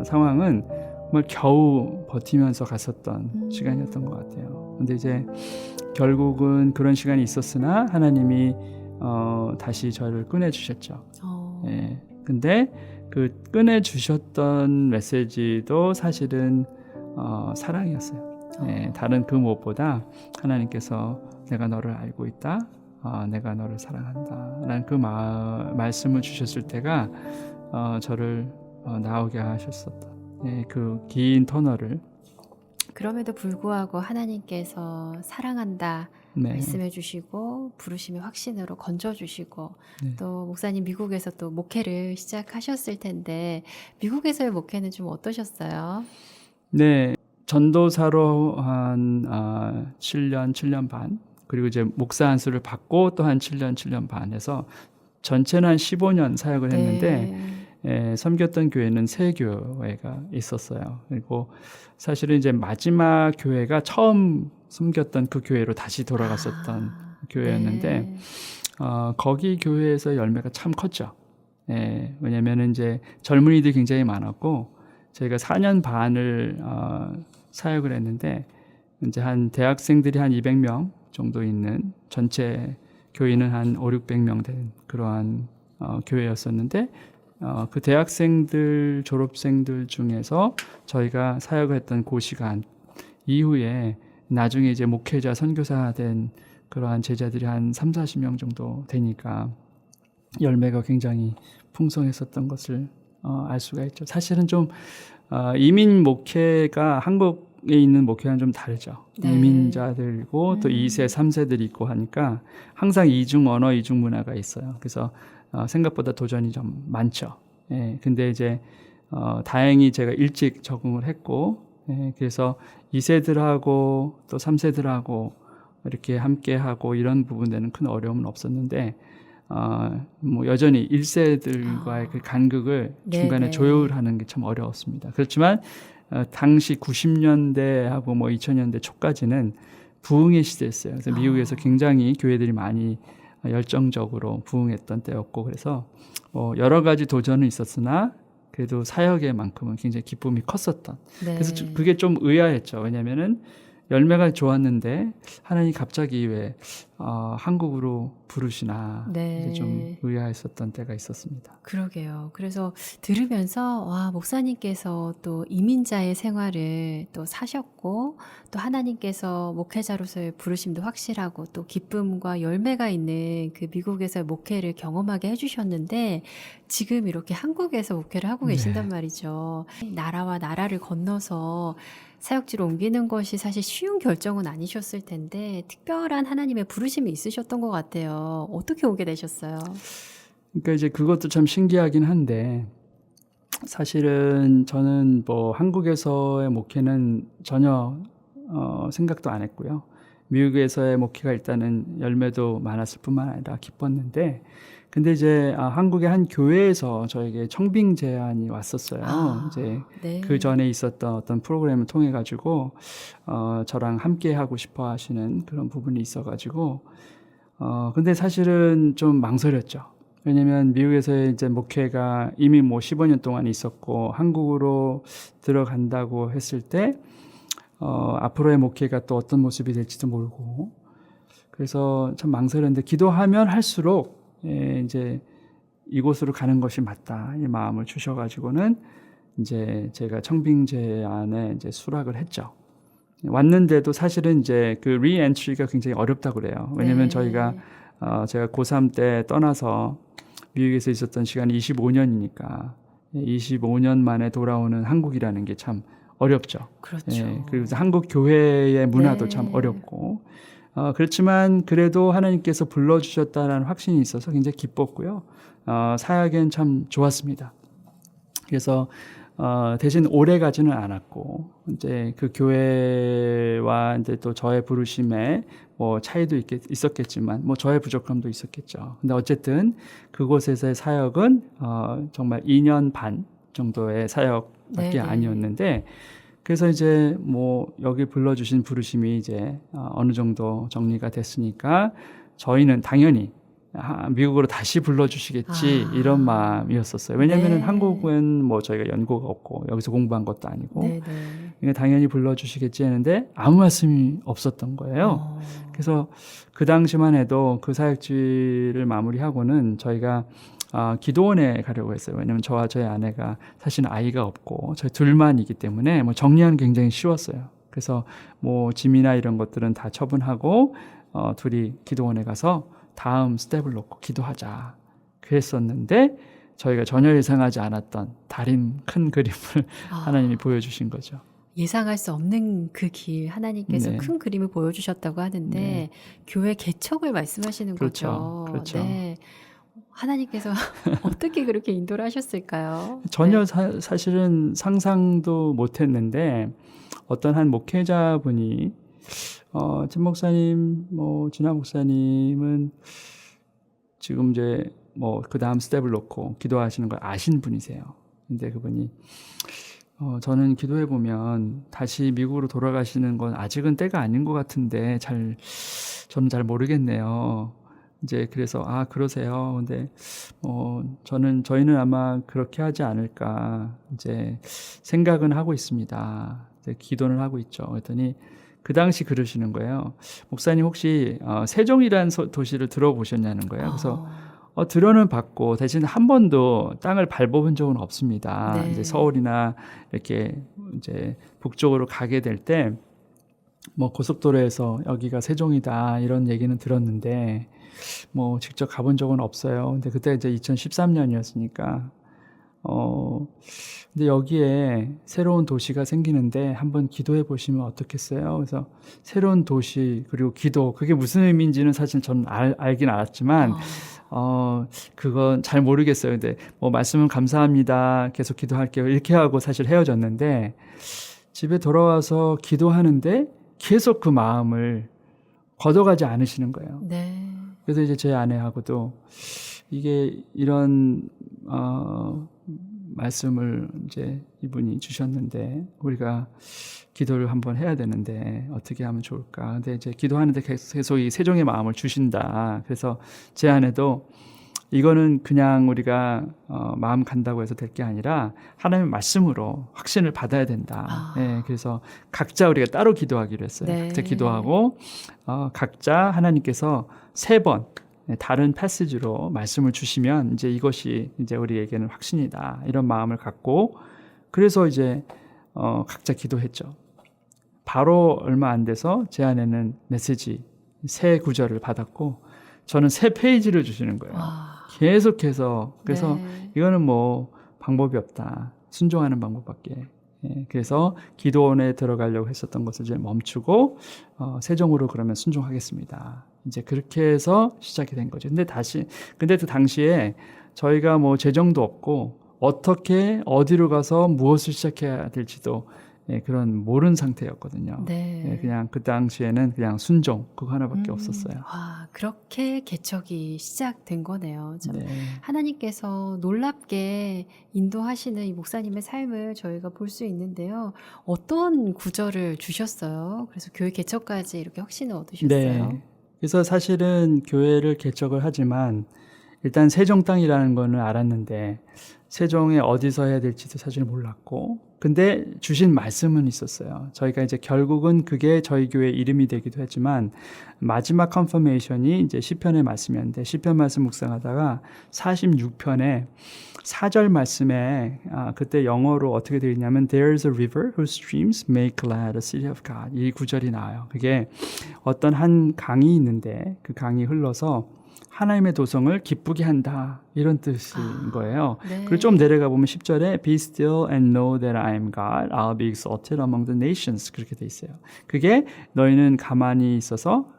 상황은 정말 겨우 버티면서 갔었던 시간이었던 것 같아요. 근데 이제 결국은 그런 시간이 있었으나 하나님이 다시 저를 꺼내주셨죠. 근데 그 꺼내주셨던 메시지도 사실은 사랑이었어요. 다른 그 무엇보다 하나님께서 내가 너를 알고 있다, 내가 너를 사랑한다 라는 그 말씀을 주셨을 때가 저를 나오게 하셨었던 그 긴 터널을. 그럼에도 불구하고 하나님께서 사랑한다 말씀해 주시고 부르심의 확신으로 건져주시고, 또 목사님 미국에서 또 목회를 시작하셨을 텐데 미국에서의 목회는 좀 어떠셨어요? 네, 전도사로 한 7년 반, 그리고 이제 목사 안수를 받고 또 한 7년 반 해서 전체는 한 15년 사역을 했는데 섬겼던 교회는 3교회가 있었어요. 그리고 사실은 이제 마지막 교회가 처음 섬겼던 그 교회로 다시 돌아갔었던 교회였는데 거기 교회에서 열매가 참 컸죠. 왜냐면은 이제 젊은이들이 굉장히 많았고, 저희가 4년 반을 사역을 했는데 이제 한 대학생들이 한 200명 정도 있는, 전체 교인은 한 500~600명 된 그러한 교회였었는데, 그 대학생들, 졸업생들 중에서 저희가 사역을 했던 그 시간 이후에 나중에 이제 목회자, 선교사 된 그러한 제자들이 한 30~40명 정도 되니까 열매가 굉장히 풍성했었던 것을 알 수가 있죠. 사실은 좀 이민 목회가 한국에 있는 목회와는 좀 다르죠. 이민자들이고 또 2세, 3세들이 있고 하니까 항상 이중 언어, 이중 문화가 있어요. 그래서 생각보다 도전이 좀 많죠. 근데 이제 다행히 제가 일찍 적응을 했고, 그래서 2세들하고 또 3세들하고 이렇게 함께하고 이런 부분에는 큰 어려움은 없었는데, 뭐 여전히 1세들과의 그 간극을 중간에 조율하는 게 참 어려웠습니다. 그렇지만 당시 90년대하고 뭐 2000년대 초까지는 부흥의 시대였어요. 그래서 미국에서 굉장히 교회들이 많이 열정적으로 부흥했던 때였고, 그래서 여러 가지 도전은 있었으나 그래도 사역의 만큼은 굉장히 기쁨이 컸었던. 네. 그래서 그게 좀 의아했죠. 왜냐하면은 열매가 좋았는데 하나님 갑자기 왜 한국으로 부르시나. 네. 이제 좀 의아했었던 때가 있었습니다. 그러게요. 그래서 들으면서 와, 목사님께서 또 이민자의 생활을 또 사셨고 또 하나님께서 목회자로서의 부르심도 확실하고 또 기쁨과 열매가 있는 그 미국에서의 목회를 경험하게 해주셨는데 지금 이렇게 한국에서 목회를 하고 계신단 말이죠. 나라와 나라를 건너서 사역지로 옮기는 것이 사실 쉬운 결정은 아니셨을 텐데 특별한 하나님의 부르심이 있으셨던 것 같아요. 어떻게 오게 되셨어요? 그러니까 이제 그것도 참 신기하긴 한데 사실은 저는 뭐 한국에서의 목회는 전혀 생각도 안 했고요. 미국에서의 목회가 일단은 열매도 많았을 뿐만 아니라 기뻤는데, 근데 이제 한국의 한 교회에서 저에게 청빙 제안이 왔었어요. 이제 네. 그 전에 있었던 어떤 프로그램을 통해 가지고 저랑 함께 하고 싶어 하시는 그런 부분이 있어 가지고 근데 사실은 좀 망설였죠. 왜냐면 미국에서의 이제 목회가 이미 뭐 15년 동안 있었고 한국으로 들어간다고 했을 때 앞으로의 목회가 또 어떤 모습이 될지도 모르고, 그래서 참 망설였는데 기도하면 할수록 이제 이곳으로 가는 것이 맞다 이 마음을 주셔가지고는 이제 제가 청빙제 안에 이제 수락을 했죠. 왔는데도 사실은 이제 그 리엔트리가 굉장히 어렵다고 그래요. 왜냐면 저희가 제가 고3 때 떠나서 미국에서 있었던 시간이 25년이니까 25년 만에 돌아오는 한국이라는 게 참 어렵죠. 그렇죠. 그래서 한국 교회의 문화도 참 어렵고 그렇지만 그래도 하나님께서 불러주셨다는 확신이 있어서 굉장히 기뻤고요. 사역엔 참 좋았습니다. 그래서 대신 오래 가지는 않았고 이제 그 교회와 이제 또 저의 부르심에 뭐 차이도 있었겠지만 뭐 저의 부족함도 있었겠죠. 근데 어쨌든 그곳에서의 사역은 정말 2년 반 정도의 사역밖에 아니었는데, 그래서 이제 뭐 여기 불러주신 부르심이 이제 어느 정도 정리가 됐으니까 저희는 당연히 미국으로 다시 불러주시겠지 이런 마음이었었어요. 왜냐하면 한국은 뭐 저희가 연고가 없고 여기서 공부한 것도 아니고 그러니까 당연히 불러주시겠지 했는데 아무 말씀이 없었던 거예요. 그래서 그 당시만 해도 그 사역지를 마무리하고는 저희가 기도원에 가려고 했어요. 왜냐하면 저와 저희 아내가 사실은 아이가 없고 저희 둘만이기 때문에 뭐 정리하는 게 굉장히 쉬웠어요. 그래서 뭐 짐이나 이런 것들은 다 처분하고 둘이 기도원에 가서 다음 스텝을 놓고 기도하자 그랬었는데 저희가 전혀 예상하지 않았던 다른 큰 그림을 하나님이 보여주신 거죠. 예상할 수 없는 그 길 하나님께서 큰 그림을 보여주셨다고 하는데 교회 개척을 말씀하시는 거죠. 그렇죠. 네. 하나님께서 어떻게 그렇게 인도를 하셨을까요? 전혀 사실은 상상도 못했는데 어떤 한 목회자분이 진 목사님, 뭐 진아 목사님은 지금 이제 뭐 그 다음 스텝을 놓고 기도하시는 걸 아신 분이세요. 근데 그분이 저는 기도해 보면 다시 미국으로 돌아가시는 건 아직은 때가 아닌 것 같은데 저는 잘 모르겠네요. 이제 그래서 그러세요. 근데 저희는 아마 그렇게 하지 않을까 이제 생각은 하고 있습니다. 이제 기도는 하고 있죠. 그랬더니 그 당시 그러시는 거예요. 목사님 혹시 세종이라는 도시를 들어보셨냐는 거예요. 그래서 들어는 봤고 대신 한 번도 땅을 밟아본 적은 없습니다. 이제 서울이나 이렇게 이제 북쪽으로 가게 될 때 뭐 고속도로에서 여기가 세종이다 이런 얘기는 들었는데 뭐 직접 가본 적은 없어요. 근데 그때 이제 2013년이었으니까 근데 여기에 새로운 도시가 생기는데 한번 기도해 보시면 어떻겠어요? 그래서 새로운 도시 그리고 기도 그게 무슨 의미인지는 사실 저는 알긴 알았지만 그건 잘 모르겠어요. 근데 뭐 말씀은 감사합니다. 계속 기도할게요. 이렇게 하고 사실 헤어졌는데 집에 돌아와서 기도하는데 계속 그 마음을 걷어가지 않으시는 거예요. 그래서 이제 제 아내하고도 이게 이런 말씀을 이제 이분이 주셨는데 우리가 기도를 한번 해야 되는데 어떻게 하면 좋을까? 근데 이제 기도하는데 계속 이 세종의 마음을 주신다. 그래서 제 안에도 이거는 그냥 우리가 마음 간다고 해서 될 게 아니라 하나님의 말씀으로 확신을 받아야 된다. 예, 그래서 각자 우리가 따로 기도하기로 했어요. 네. 각자 기도하고 각자 하나님께서 3번 다른 패시지로 말씀을 주시면 이제 이것이 이제 우리에게는 확신이다. 이런 마음을 갖고 그래서 이제 각자 기도했죠. 바로 얼마 안 돼서 제 안에는 메시지 3구절을 받았고 저는 3페이지를 주시는 거예요. 계속해서 그래서 네. 이거는 뭐 방법이 없다. 순종하는 방법밖에. 예, 그래서 기도원에 들어가려고 했었던 것을 이제 멈추고 세종으로 그러면 순종하겠습니다. 이제 그렇게 해서 시작이 된 거죠. 근데 그 당시에 저희가 뭐 재정도 없고 어떻게 어디로 가서 무엇을 시작해야 될지도 그런 모르는 상태였거든요. 네. 그냥 그 당시에는 그냥 순종 그거 하나밖에 없었어요. 와, 그렇게 개척이 시작된 거네요. 참 네. 하나님께서 놀랍게 인도하시는 이 목사님의 삶을 저희가 볼 수 있는데요. 어떤 구절을 주셨어요? 그래서 교회 개척까지 이렇게 확신을 얻으셨어요? 네. 그래서 사실은 교회를 개척을 하지만 일단 세종 땅이라는 거는 알았는데 세종에 어디서 해야 될지도 사실 몰랐고 근데 주신 말씀은 있었어요. 저희가 이제 결국은 그게 저희 교회 이름이 되기도 했지만 마지막 컨퍼메이션이 이제 시편의 말씀이었는데 시편 말씀 묵상하다가 46편에 4절 말씀에 그때 영어로 어떻게 되어 있냐면 There's a river whose streams make glad a city of God 이 구절이 나와요. 그게 어떤 한 강이 있는데 그 강이 흘러서 하나님의 도성을 기쁘게 한다 이런 뜻인 거예요. 네. 그리고 좀 내려가 보면 10절에 Be still and know that I am God. I'll be exalted among the nations. 그렇게 돼 있어요. 그게 너희는 가만히 있어서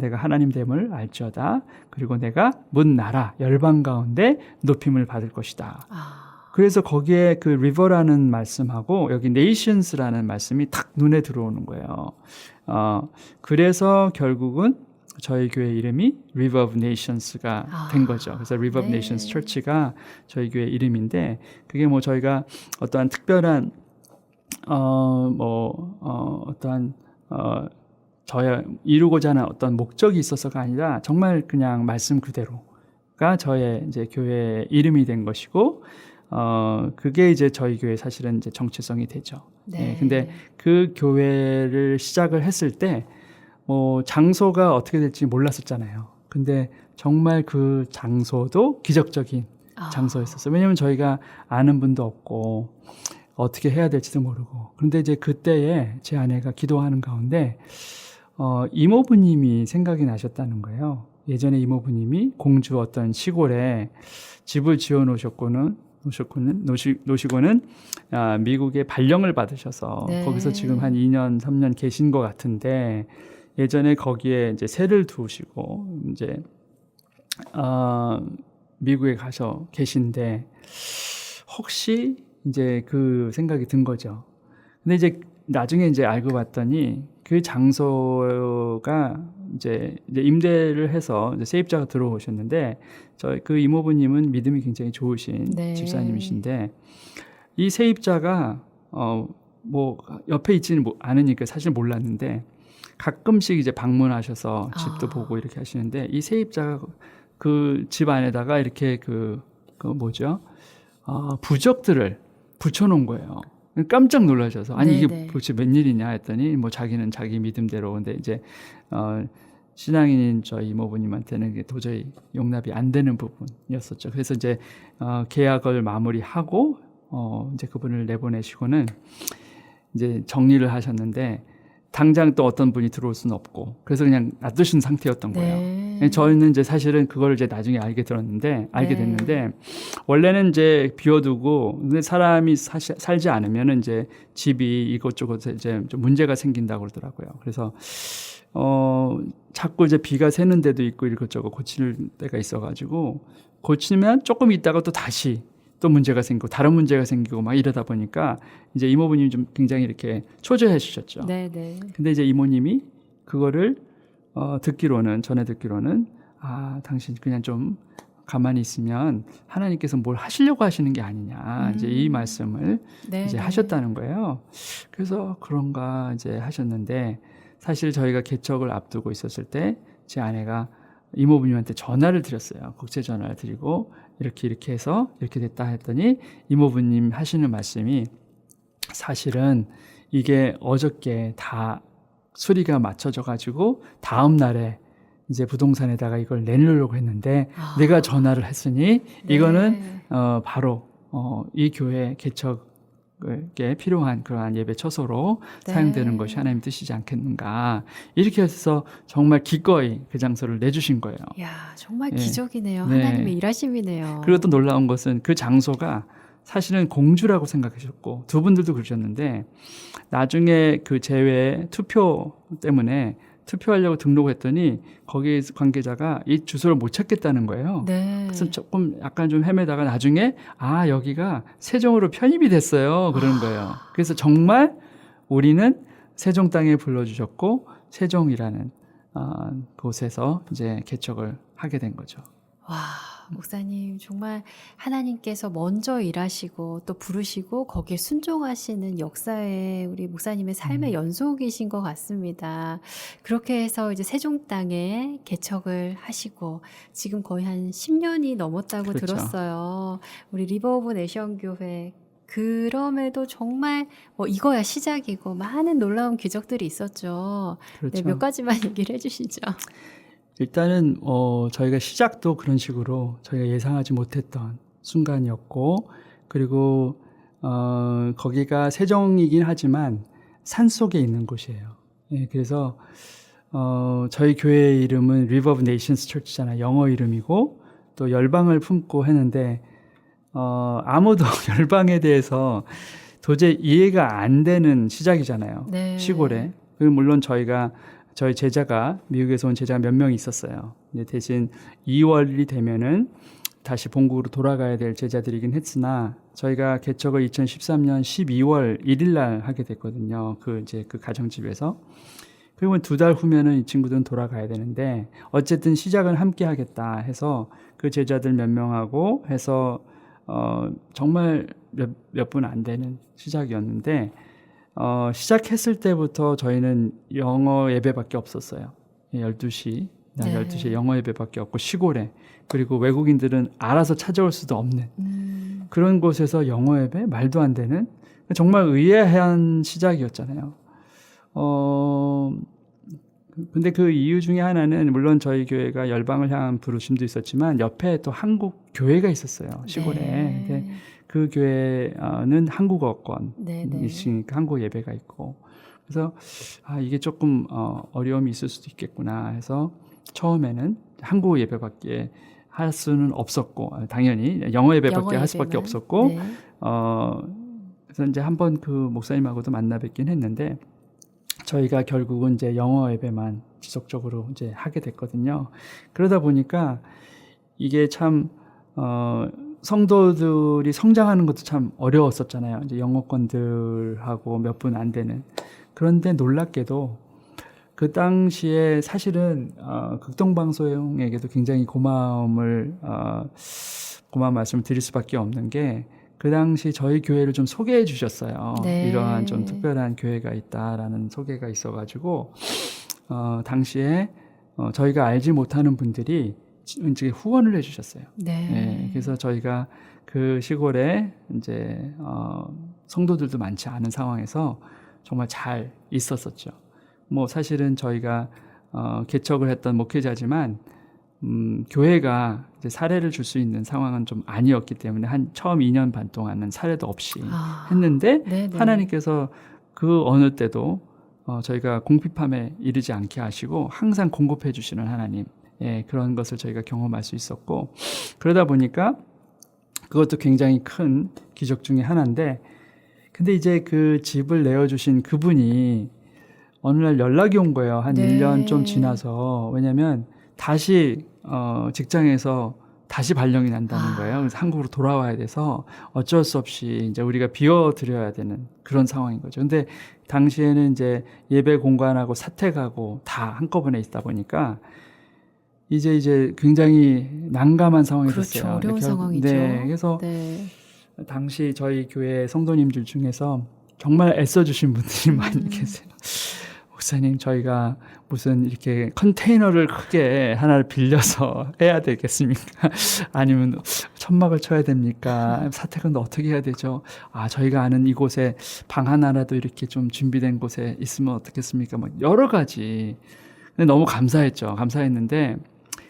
내가 하나님 됨을 알지어다. 그리고 내가 문 나라 열방 가운데 높임을 받을 것이다. 그래서 거기에 그 river라는 말씀하고 여기 nations라는 말씀이 탁 눈에 들어오는 거예요. 그래서 결국은 저희 교회 이름이 River of Nations가 된 거죠. 그래서 River of 네. Nations Church가 저희 교회 이름인데 그게 뭐 저희가 어떠한 특별한 어떠한 저희 이루고자 하는 어떤 목적이 있어서가 아니라 정말 그냥 말씀 그대로가 저의 이제 교회 이름이 된 것이고 그게 이제 저희 교회 사실은 이제 정체성이 되죠. 네. 근데 그 교회를 시작을 했을 때 뭐 장소가 어떻게 될지 몰랐었잖아요. 근데 정말 그 장소도 기적적인 장소였었어요. 왜냐하면 저희가 아는 분도 없고 어떻게 해야 될지도 모르고. 그런데 이제 그때에 제 아내가 기도하는 가운데 이모부님이 생각이 나셨다는 거예요. 예전에 이모부님이 공주 어떤 시골에 집을 지어 놓으시고는 미국에 발령을 받으셔서 네. 거기서 지금 한 2년, 3년 계신 것 같은데 예전에 거기에 이제 새를 두시고 이제 미국에 가서 계신데 혹시 이제 그 생각이 든 거죠. 근데 이제 나중에 이제 알고 봤더니 그 장소가 이제 임대를 해서 이제 세입자가 들어오셨는데 저희 그 이모부님은 믿음이 굉장히 좋으신 네. 집사님이신데 이 세입자가 뭐 옆에 있지는 않으니까 사실 몰랐는데 가끔씩 이제 방문하셔서 집도 보고 이렇게 하시는데 이 세입자가 그 집 안에다가 이렇게 그 뭐죠? 부적들을 붙여놓은 거예요. 깜짝 놀라셔서 아니 이게 네네. 도대체 웬일이냐 했더니 뭐 자기는 자기 믿음대로 근데 이제 신앙인인 저희 이모부님한테는 이게 도저히 용납이 안 되는 부분이었었죠. 그래서 이제 계약을 마무리하고 이제 그분을 내보내시고는 이제 정리를 하셨는데 당장 또 어떤 분이 들어올 수는 없고 그래서 그냥 놔두신 상태였던 거예요. 네. 저희는 이제 사실은 그거를 이제 나중에 알게 됐는데 원래는 이제 비워두고 근데 사람이 살지 않으면은 이제 집이 이것저것 이제 좀 문제가 생긴다고 그러더라고요. 그래서 자꾸 이제 비가 새는 데도 있고 이것저것 고칠 때가 있어가지고 고치면 조금 있다가 또 다시 또 문제가 생기고 다른 문제가 생기고 막 이러다 보니까 이제 이모부님이 좀 굉장히 이렇게 초조해 주셨죠. 네네. 근데 이제 이모님이 그거를 전에 듣기로는 당신 그냥 좀 가만히 있으면 하나님께서 뭘 하시려고 하시는 게 아니냐 이제 이 말씀을 네, 이제 네. 하셨다는 거예요. 그래서 그런가 이제 하셨는데 사실 저희가 개척을 앞두고 있었을 때 제 아내가 이모부님한테 전화를 드렸어요. 국제 전화를 드리고 이렇게 해서 이렇게 됐다 했더니 이모부님 하시는 말씀이 사실은 이게 어저께 다 수리가 맞춰져 가지고 다음 날에 이제 부동산에다가 이걸 내놓으려고 했는데 내가 전화를 했으니 네. 이거는 바로 이 교회 개척에 필요한 그러한 예배 처소로 네. 사용되는 것이 하나님 뜻이지 않겠는가 이렇게 해서 정말 기꺼이 그 장소를 내주신 거예요. 야, 정말 예. 기적이네요. 네. 하나님의 일하심이네요. 그리고 또 놀라운 것은 그 장소가 사실은 공주라고 생각하셨고 두 분들도 그러셨는데 나중에 그 제외 투표 때문에 투표하려고 등록했더니 거기 관계자가 이 주소를 못 찾겠다는 거예요. 네. 그래서 조금 약간 좀 헤매다가 나중에 여기가 세종으로 편입이 됐어요. 그러는 거예요. 그래서 정말 우리는 세종 땅에 불러주셨고 세종이라는 곳에서 이제 개척을 하게 된 거죠. 와, 목사님 정말 하나님께서 먼저 일하시고 또 부르시고 거기에 순종하시는 역사에 우리 목사님의 삶의 연속이신 것 같습니다. 그렇게 해서 이제 세종 땅에 개척을 하시고 지금 거의 한 10년이 넘었다고 그렇죠. 들었어요. 우리 리버 오브 내션 교회 그럼에도 정말 이거야 시작이고 많은 놀라운 기적들이 있었죠. 그렇죠. 네, 몇 가지만 얘기를 해주시죠. 일단은 저희가 시작도 그런 식으로 저희가 예상하지 못했던 순간이었고 그리고 거기가 세종이긴 하지만 산 속에 있는 곳이에요. 예, 그래서 저희 교회의 이름은 River of Nations Church잖아요. 영어 이름이고 또 열방을 품고 했는데 아무도 열방에 대해서 도저히 이해가 안 되는 시작이잖아요. 네. 시골에. 그리고 물론 저희 제자가 미국에서 온 제자가 몇 명 있었어요. 이제 대신 2월이 되면은 다시 본국으로 돌아가야 될 제자들이긴 했으나 저희가 개척을 2013년 12월 1일 날 하게 됐거든요. 그 가정집에서. 그리고 2달 후면은 이 친구들은 돌아가야 되는데 어쨌든 시작은 함께 하겠다 해서 그 제자들 몇 명하고 해서 정말 몇 분 안 되는 시작이었는데 시작했을 때부터 저희는 영어 예배밖에 없었어요. 12시, 네. 12시에 영어 예배밖에 없고 시골에 그리고 외국인들은 알아서 찾아올 수도 없는 그런 곳에서 영어 예배? 말도 안 되는 정말 의아한 시작이었잖아요. 근데 그 이유 중에 하나는 물론 저희 교회가 열방을 향한 부르심도 있었지만 옆에 또 한국 교회가 있었어요. 시골에. 네. 근데 그 교회는 한국어권 네, 네. 있으니까 한국 예배가 있고 그래서 이게 조금 어려움이 있을 수도 있겠구나 해서 처음에는 한국 예배밖에 할 수는 없었고 당연히 영어 예배밖에 할 수밖에 예배만. 없었고 네. 그래서 이제 한번 그 목사님하고도 만나 뵙긴 했는데 저희가 결국은 이제 영어 예배만 지속적으로 이제 하게 됐거든요. 그러다 보니까 이게 참 성도들이 성장하는 것도 참 어려웠었잖아요. 이제 영어권들하고 몇 분 안 되는. 그런데 놀랍게도 그 당시에 사실은 극동방송에게도 굉장히 고마운 말씀을 드릴 수밖에 없는 게 그 당시 저희 교회를 좀 소개해 주셨어요. 네. 이러한 좀 특별한 교회가 있다라는 소개가 있어가지고 당시에 저희가 알지 못하는 분들이 이제 후원을 해주셨어요. 네. 네, 그래서 저희가 그 시골에 이제 성도들도 많지 않은 상황에서 정말 잘 있었었죠. 뭐 사실은 저희가 개척을 했던 목회자지만 교회가 이제 사례를 줄 수 있는 상황은 좀 아니었기 때문에 처음 2년 반 동안은 사례도 없이 했는데 네네. 하나님께서 그 어느 때도 저희가 궁핍함에 이르지 않게 하시고 항상 공급해 주시는 하나님 그런 것을 저희가 경험할 수 있었고 그러다 보니까 그것도 굉장히 큰 기적 중에 하나인데 근데 이제 그 집을 내어주신 그분이 어느 날 연락이 온 거예요. 한 네. 1년 좀 지나서. 왜냐면 다시 직장에서 다시 발령이 난다는 거예요. 그래서 한국으로 돌아와야 돼서 어쩔 수 없이 이제 우리가 비워드려야 되는 그런 상황인 거죠. 근데 당시에는 이제 예배 공간하고 사택하고 다 한꺼번에 있다 보니까 이제 굉장히 난감한 상황이 그렇죠. 됐어요. 어려운 근데 상황이죠. 네, 그래서 네. 당시 저희 교회 성도님들 중에서 정말 애써주신 분들이 많이 계세요. 목사님, 저희가 무슨 이렇게 컨테이너를 크게 하나를 빌려서 해야 되겠습니까? 아니면 천막을 쳐야 됩니까? 사택은 어떻게 해야 되죠? 아, 저희가 아는 이곳에 방 하나라도 이렇게 좀 준비된 곳에 있으면 어떻겠습니까? 뭐 여러 가지. 근데 너무 감사했죠. 감사했는데,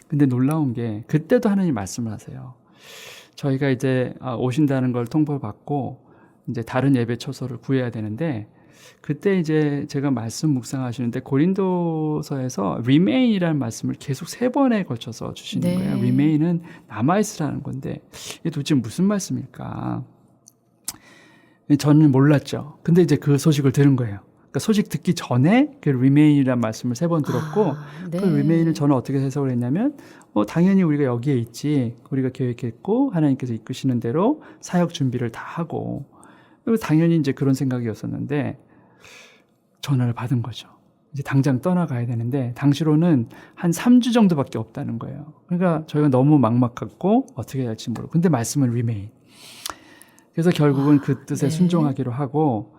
근데 놀라운 게 그때도 하나님 말씀을 하세요. 저희가 이제 오신다는 걸 통보를 받고 이제 다른 예배 처소를 구해야 되는데, 그때 이제 제가 말씀 묵상하시는데 고린도서에서 remain이라는 말씀을 계속 3번에 걸쳐서 주시는 네. 거예요. remain은 남아있으라는 건데 이게 도대체 무슨 말씀일까? 저는 몰랐죠. 근데 이제 그 소식을 들은 거예요. 그러니까 소식 듣기 전에 그 remain이라는 말씀을 3번 들었고 네. 그 remain을 저는 어떻게 해석을 했냐면 당연히 우리가 여기에 있지. 우리가 계획했고 하나님께서 이끄시는 대로 사역 준비를 다 하고 그리고 당연히 이제 그런 생각이었었는데 전화를 받은 거죠. 이제 당장 떠나가야 되는데 당시로는 한 3주 정도밖에 없다는 거예요. 그러니까 저희가 너무 막막했고 어떻게 해야 할지 모르고 근데 말씀은 remain. 그래서 결국은 그 뜻에 네. 순종하기로 하고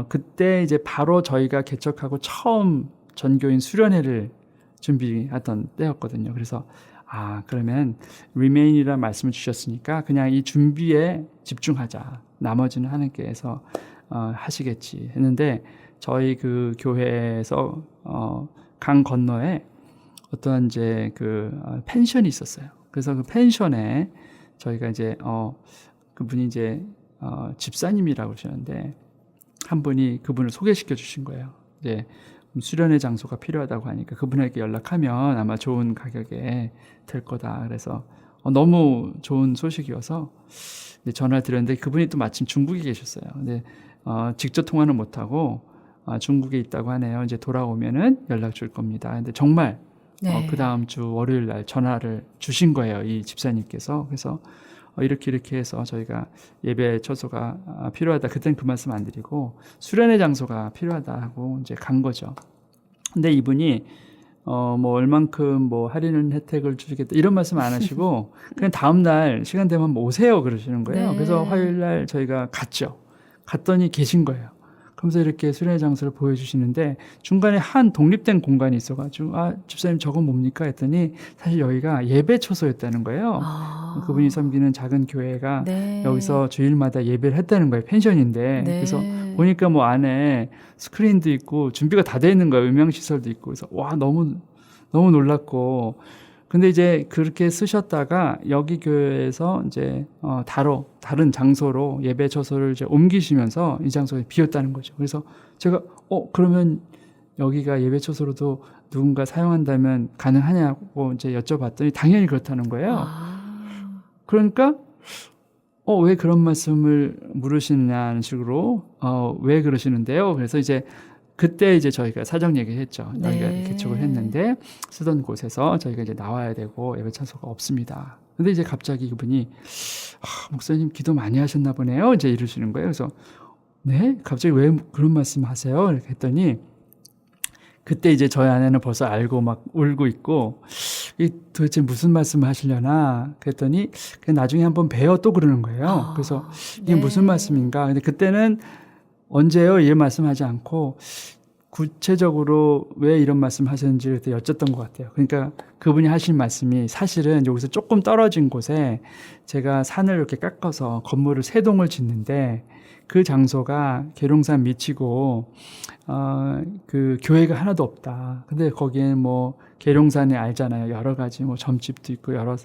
그때 이제 바로 저희가 개척하고 처음 전교인 수련회를 준비하던 때였거든요. 그래서 그러면 remain이라는 말씀을 주셨으니까 그냥 이 준비에 집중하자. 나머지는 하나님께서 하시겠지 했는데 저희 그 교회에서 강 건너에 어떤 이제 그 펜션이 있었어요. 그래서 그 펜션에 저희가 이제 그분이 이제 집사님이라고 그러셨는데 한 분이 그분을 소개시켜 주신 거예요. 이제 수련회 장소가 필요하다고 하니까 그분에게 연락하면 아마 좋은 가격에 될 거다. 그래서 너무 좋은 소식이어서 전화를 드렸는데 그분이 또 마침 중국에 계셨어요. 근데 직접 통화는 못 하고 중국에 있다고 하네요. 이제 돌아오면은 연락 줄 겁니다. 근데 정말 네. 그 다음 주 월요일 날 전화를 주신 거예요. 이 집사님께서. 그래서 이렇게 해서 저희가 예배 처소가 필요하다. 그때는 그 말씀 안 드리고 수련회 장소가 필요하다 하고 이제 간 거죠. 근데 이분이 뭐 얼만큼 뭐 할인은 혜택을 주겠다 이런 말씀 안 하시고 그냥 다음 날 시간 되면 한번 오세요 그러시는 거예요. 네. 그래서 화요일 날 저희가 갔죠. 갔더니 계신 거예요. 그러면서 이렇게 수련회 장소를 보여주시는데 중간에 한 독립된 공간이 있어가지고 집사님 저건 뭡니까 했더니 사실 여기가 예배 처소였다는 거예요. 그분이 섬기는 작은 교회가 네. 여기서 주일마다 예배를 했다는 거예요. 펜션인데. 네. 그래서 보니까 뭐 안에 스크린도 있고 준비가 다 돼 있는 거예요. 음향시설도 있고. 그래서 너무 놀랐고. 근데 이제 그렇게 쓰셨다가 여기 교회에서 이제 다른 장소로 예배 처소를 이제 옮기시면서 이 장소에 비었다는 거죠. 그래서 제가 그러면 여기가 예배 처소로도 누군가 사용한다면 가능하냐고 이제 여쭤봤더니 당연히 그렇다는 거예요. 그러니까 왜 그런 말씀을 물으시느냐는 식으로 왜 그러시는데요. 그래서 이제 그때 이제 저희가 사정 얘기했죠. 여기가 네. 개척을 했는데 쓰던 곳에서 저희가 이제 나와야 되고 예배 찬소가 없습니다. 근데 이제 갑자기 그분이 목사님 기도 많이 하셨나 보네요. 이제 이러시는 거예요. 그래서 네? 갑자기 왜 그런 말씀 하세요? 이렇게 했더니 그때 이제 저희 아내는 벌써 알고 막 울고 있고 도대체 무슨 말씀을 하시려나 그랬더니 그냥 나중에 한번 뵈어 또 그러는 거예요. 그래서 이게 네. 무슨 말씀인가? 근데 그때는 언제요? 이런 말씀하지 않고 구체적으로 왜 이런 말씀 하셨는지 그때 여쭸던 것 같아요. 그러니까 그분이 하신 말씀이 사실은 여기서 조금 떨어진 곳에 제가 산을 이렇게 깎아서 건물을 3동을 짓는데 그 장소가 계룡산 밑이고 그 교회가 하나도 없다. 근데 거기에는 뭐 계룡산에 알잖아요. 여러 가지 뭐 점집도 있고 여러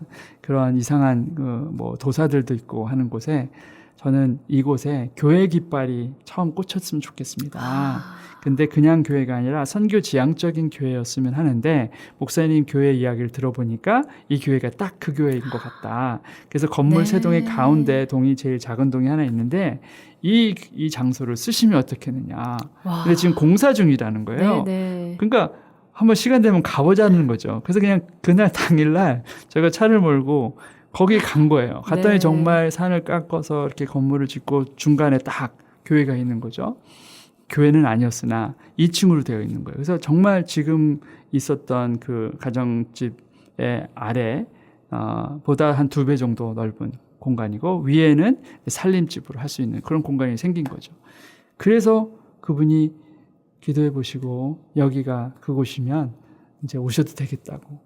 그런 이상한 뭐 도사들도 있고 하는 곳에 저는 이곳에 교회 깃발이 처음 꽂혔으면 좋겠습니다. 근데 그냥 교회가 아니라 선교 지향적인 교회였으면 하는데 목사님 교회 이야기를 들어보니까 이 교회가 딱 그 교회인 것 같다. 그래서 건물 네. 3동의 가운데 동이 제일 작은 동이 하나 있는데 이 장소를 쓰시면 어떻겠느냐. 근데 지금 공사 중이라는 거예요. 네. 그러니까 한번 시간 되면 가보자는 거죠. 그래서 그냥 그날 당일날 제가 차를 몰고 거기에 간 거예요. 갔더니 네. 정말 산을 깎아서 이렇게 건물을 짓고 중간에 딱 교회가 있는 거죠. 교회는 아니었으나 2층으로 되어 있는 거예요. 그래서 정말 지금 있었던 그 가정집에 아래 보다 한 2배 정도 넓은 공간이고 위에는 살림집으로 할 수 있는 그런 공간이 생긴 거죠. 그래서 그분이 기도해 보시고 여기가 그곳이면 이제 오셔도 되겠다고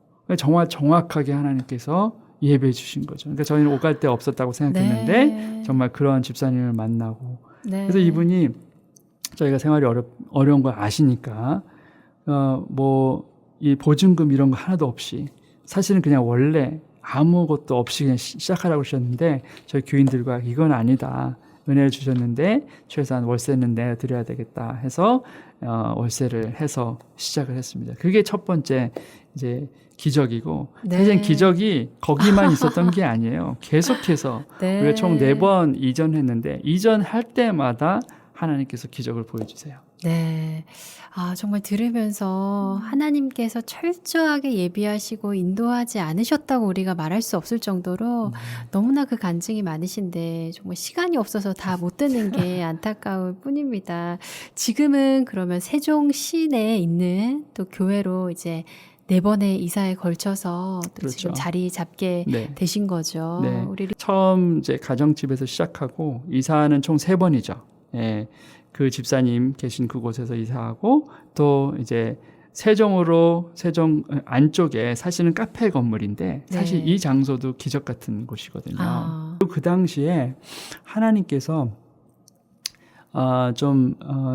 정확하게 하나님께서 예배해 주신 거죠. 그러니까 저희는 오갈 데 없었다고 생각했는데 네. 정말 그런 집사님을 만나고 네. 그래서 이분이 저희가 생활이 어려운 걸 아시니까 뭐 이 보증금 이런 거 하나도 없이 사실은 그냥 원래 아무것도 없이 그냥 시작하라고 하셨는데 저희 교인들과 이건 아니다. 은혜를 주셨는데 최소한 월세는 내드려야 되겠다 해서 월세를 해서 시작을 했습니다. 그게 첫 번째 이제 기적이고 네. 사실 기적이 거기만 있었던 게 아니에요. 계속해서 네. 우리가 총 4번 이전했는데 이전할 때마다 하나님께서 기적을 보여주세요. 네. 정말 들으면서 하나님께서 철저하게 예비하시고 인도하지 않으셨다고 우리가 말할 수 없을 정도로 너무나 그 간증이 많으신데 정말 시간이 없어서 다 못 듣는 게 안타까울 뿐입니다. 지금은 그러면 세종시 내에 있는 또 교회로 이제 4번의 이사에 걸쳐서 또 그렇죠. 지금 자리 잡게 네. 되신 거죠. 네. 우리 처음 이제 가정집에서 시작하고 이사는 총 3번이죠. 예. 그 집사님 계신 그곳에서 이사하고 또 이제 세종 안쪽에 사실은 카페 건물인데 사실 네. 이 장소도 기적 같은 곳이거든요. 아. 그 당시에 하나님께서 좀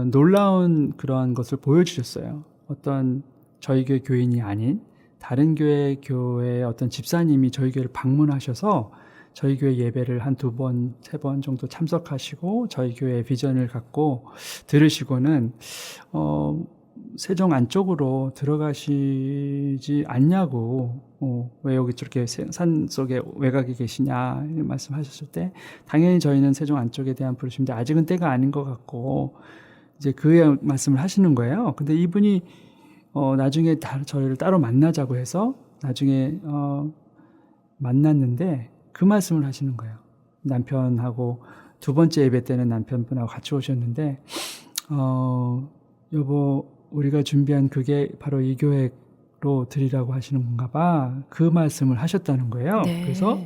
놀라운 그런 것을 보여주셨어요. 어떤 저희 교회 교인이 아닌 다른 교회의 어떤 집사님이 저희 교회를 방문하셔서 저희 교회 예배를 한 2번, 3번 정도 참석하시고 저희 교회의 비전을 갖고 들으시고는 세종 안쪽으로 들어가시지 않냐고 왜 여기 저렇게 산 속에 외곽에 계시냐 말씀하셨을 때 당연히 저희는 세종 안쪽에 대한 부르심인데 아직은 때가 아닌 것 같고 이제 그 말씀을 하시는 거예요. 근데 이분이 나중에 저희를 따로 만나자고 해서 나중에 만났는데 그 말씀을 하시는 거예요. 남편하고 2번째 예배 때는 남편분하고 같이 오셨는데 여보 우리가 준비한 그게 바로 이 교회로 드리라고 하시는 건가 봐. 그 말씀을 하셨다는 거예요. 네. 그래서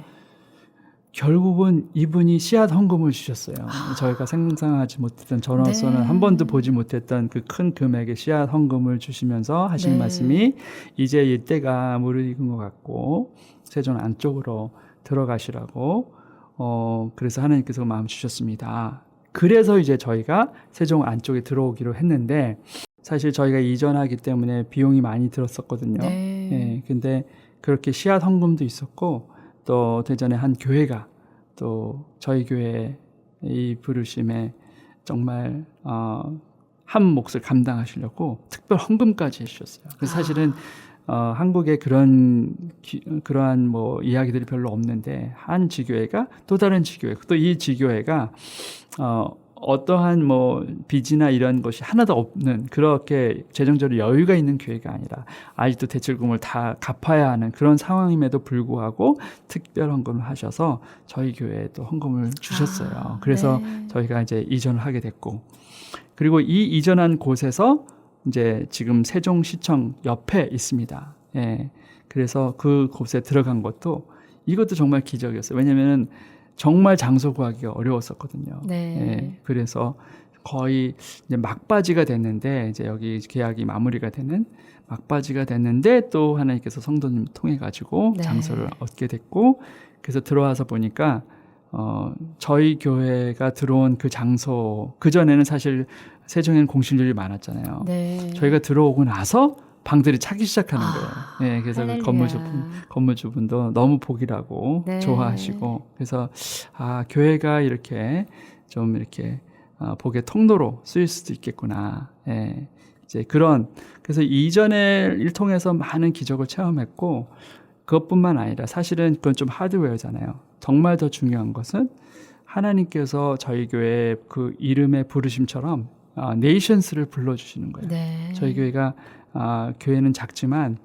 결국은 이분이 씨앗 헌금을 주셨어요. 저희가 상상하지 못했던 저로서는 네. 한 번도 보지 못했던 그 큰 금액의 씨앗 헌금을 주시면서 하시는 네. 말씀이 이제 이때가 무르익은 것 같고 세종 안쪽으로 들어가시라고 그래서 하나님께서 마음 주셨습니다. 그래서 이제 저희가 세종 안쪽에 들어오기로 했는데 사실 저희가 이전하기 때문에 비용이 많이 들었었거든요. 네. 예, 근데 그렇게 씨앗 헌금도 있었고 또 대전에 한 교회가 또 저희 교회 이 부르심에 정말 한 몫을 감당하시려고 특별 헌금까지 해주셨어요. 그래서 사실은 한국에 그러한 뭐 이야기들이 별로 없는데 한 지교회가 또 다른 지교회 또 이 지교회가 어떠한 뭐 빚이나 이런 것이 하나도 없는 그렇게 재정적으로 여유가 있는 교회가 아니라 아직도 대출금을 다 갚아야 하는 그런 상황임에도 불구하고 특별 헌금을 하셔서 저희 교회에 또 헌금을 주셨어요. 그래서 네. 저희가 이제 이전을 하게 됐고 그리고 이 이전한 곳에서 이제 지금 세종시청 옆에 있습니다. 예. 그래서 그 곳에 들어간 것도 이것도 정말 기적이었어요. 왜냐면은 정말 장소 구하기가 어려웠었거든요. 네. 예, 그래서 거의 이제 막바지가 됐는데 이제 여기 계약이 마무리가 되는 막바지가 됐는데 또 하나님께서 성도님 통해 가지고 네. 장소를 얻게 됐고 그래서 들어와서 보니까 저희 교회가 들어온 그 장소 그 전에는 사실 세종에는 공실률이 많았잖아요. 네. 저희가 들어오고 나서 방들이 차기 시작하는 거예요. 네, 그래서 그 할렐루야. 건물주분도 너무 복이라고 네. 좋아하시고 그래서 교회가 이렇게 좀 이렇게 복의 통로로 쓰일 수도 있겠구나. 예, 이제 그래서 이전의 일 통해서 많은 기적을 체험했고 그것뿐만 아니라 사실은 그건 좀 하드웨어잖아요. 정말 더 중요한 것은 하나님께서 저희 교회 그 이름의 부르심처럼 네이션스를 불러주시는 거예요. 네. 저희 교회가 교회는 작지만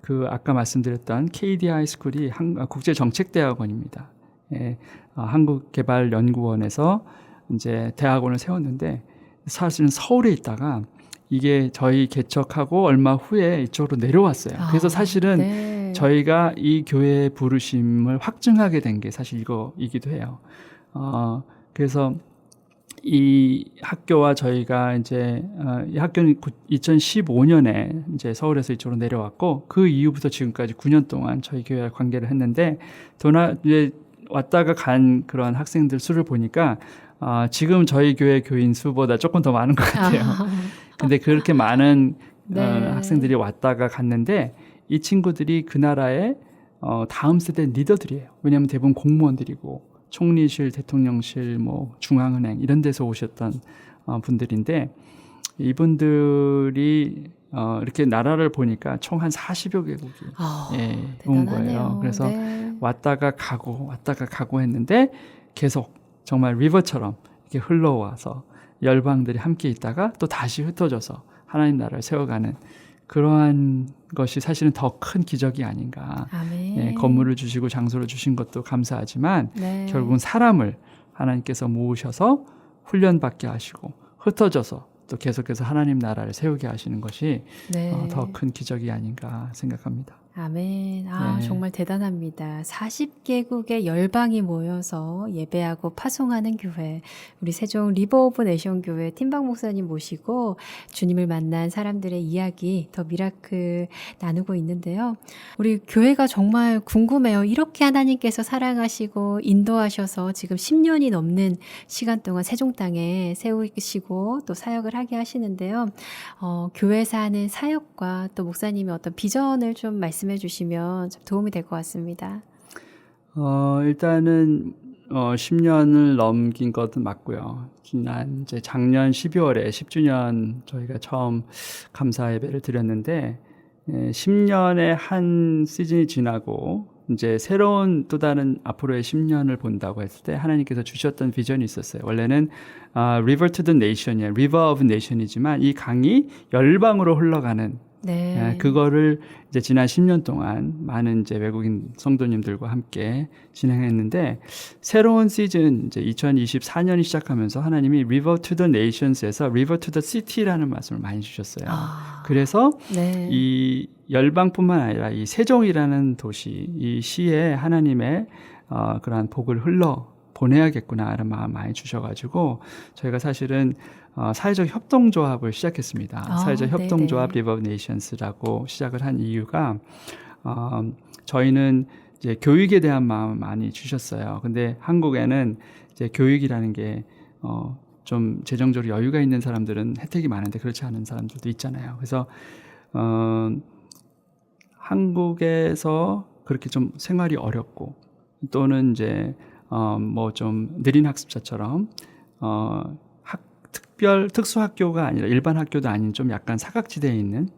그 아까 말씀드렸던 KDI 스쿨이 국제정책대학원입니다. 예, 한국개발연구원에서 이제 대학원을 세웠는데 사실은 서울에 있다가 이게 저희 개척하고 얼마 후에 이쪽으로 내려왔어요. 그래서 사실은 네. 저희가 이 교회의 부르심을 확증하게 된 게 사실 이거이기도 해요. 그래서 이 학교와 저희가 이제 이 학교는 2015년에 이제 서울에서 이쪽으로 내려왔고 그 이후부터 지금까지 9년 동안 저희 교회와 관계를 했는데 이제 왔다가 간 그런 학생들 수를 보니까 지금 저희 교회 교인 수보다 조금 더 많은 것 같아요. 근데 그렇게 많은 네. 학생들이 왔다가 갔는데 이 친구들이 그 나라의 다음 세대 리더들이에요. 왜냐하면 대부분 공무원들이고 총리실, 대통령실, 뭐 중앙은행 이런 데서 오셨던 분들인데 이분들이 이렇게 나라를 보니까 총 한 40여 개국이 온 거예요. 그래서 네. 왔다가 가고 했는데 계속 정말 리버처럼 이렇게 흘러와서 열방들이 함께 있다가 또 다시 흩어져서 하나님 나라를 세워가는 그러한 것이 사실은 더 큰 기적이 아닌가. 아멘. 건물을 주시고 장소를 주신 것도 감사하지만 네. 결국은 사람을 하나님께서 모으셔서 훈련받게 하시고 흩어져서 또 계속해서 하나님 나라를 세우게 하시는 것이 네. 더 큰 기적이 아닌가 생각합니다. 아멘. 네. 정말 대단합니다. 40개국의 열방이 모여서 예배하고 파송하는 교회. 우리 세종 리버 오브 내션 교회 팀박 목사님 모시고 주님을 만난 사람들의 이야기 더 미라클 나누고 있는데요. 우리 교회가 정말 궁금해요. 이렇게 하나님께서 사랑하시고 인도하셔서 지금 10년이 넘는 시간 동안 세종 땅에 세우시고 또 사역을 하게 하시는데요. 교회에서 하는 사역과 또 목사님의 어떤 비전을 좀 말씀해 주시면 좀 도움이 될 것 같습니다. 일단은 10년을 넘긴 것은 맞고요. 지난 이제 작년 12월에 10주년 저희가 처음 감사 예배를 드렸는데 10년의 한 시즌이 지나고 이제 새로운 또 다른 앞으로의 10년을 본다고 했을 때 하나님께서 주셨던 비전이 있었어요. 원래는 River to the Nation이에요. River of Nation이지만 이 강이 열방으로 흘러가는 네. 그거를 이제 지난 10년 동안 많은 이제 외국인 성도님들과 함께 진행했는데 새로운 시즌 이제 2024년이 시작하면서 하나님이 River to the Nations에서 River to the City라는 말씀을 많이 주셨어요. 그래서 네. 이 열방뿐만 아니라 이 세종이라는 도시, 이 시에 하나님의 그러한 복을 흘러 보내야겠구나라는 마음 많이 주셔가지고 저희가 사실은 사회적 협동조합을 시작했습니다. 사회적 협동조합 리버 오브 네이션스라고 시작을 한 이유가 저희는 이제 교육에 대한 마음을 많이 주셨어요. 근데 한국에는 이제 교육이라는 게 좀 재정적으로 여유가 있는 사람들은 혜택이 많은데 그렇지 않은 사람들도 있잖아요. 그래서 한국에서 그렇게 좀 생활이 어렵고 또는 이제 뭐 좀 느린 학습자처럼 특수학교가 아니라 일반 학교도 아닌 좀 약간 사각지대에 있는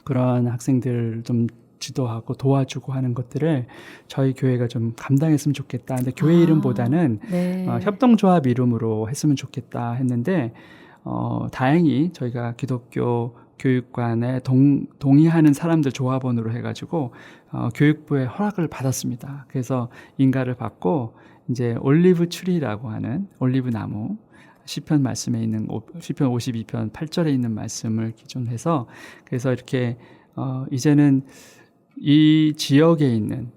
그런 학생들 좀 지도하고 도와주고 하는 것들을 저희 교회가 좀 감당했으면 좋겠다. 근데 교회 이름보다는 네. 협동조합 이름으로 했으면 좋겠다 했는데 다행히 저희가 기독교 교육관에 동의하는 사람들 조합원으로 해가지고 교육부의 허락을 받았습니다. 그래서 인가를 받고 이제 올리브 트리라고 하는 올리브 나무 시편 말씀에 있는 시편 52편 8절에 있는 말씀을 기준해서 그래서 이렇게 이제는 이 지역에 있는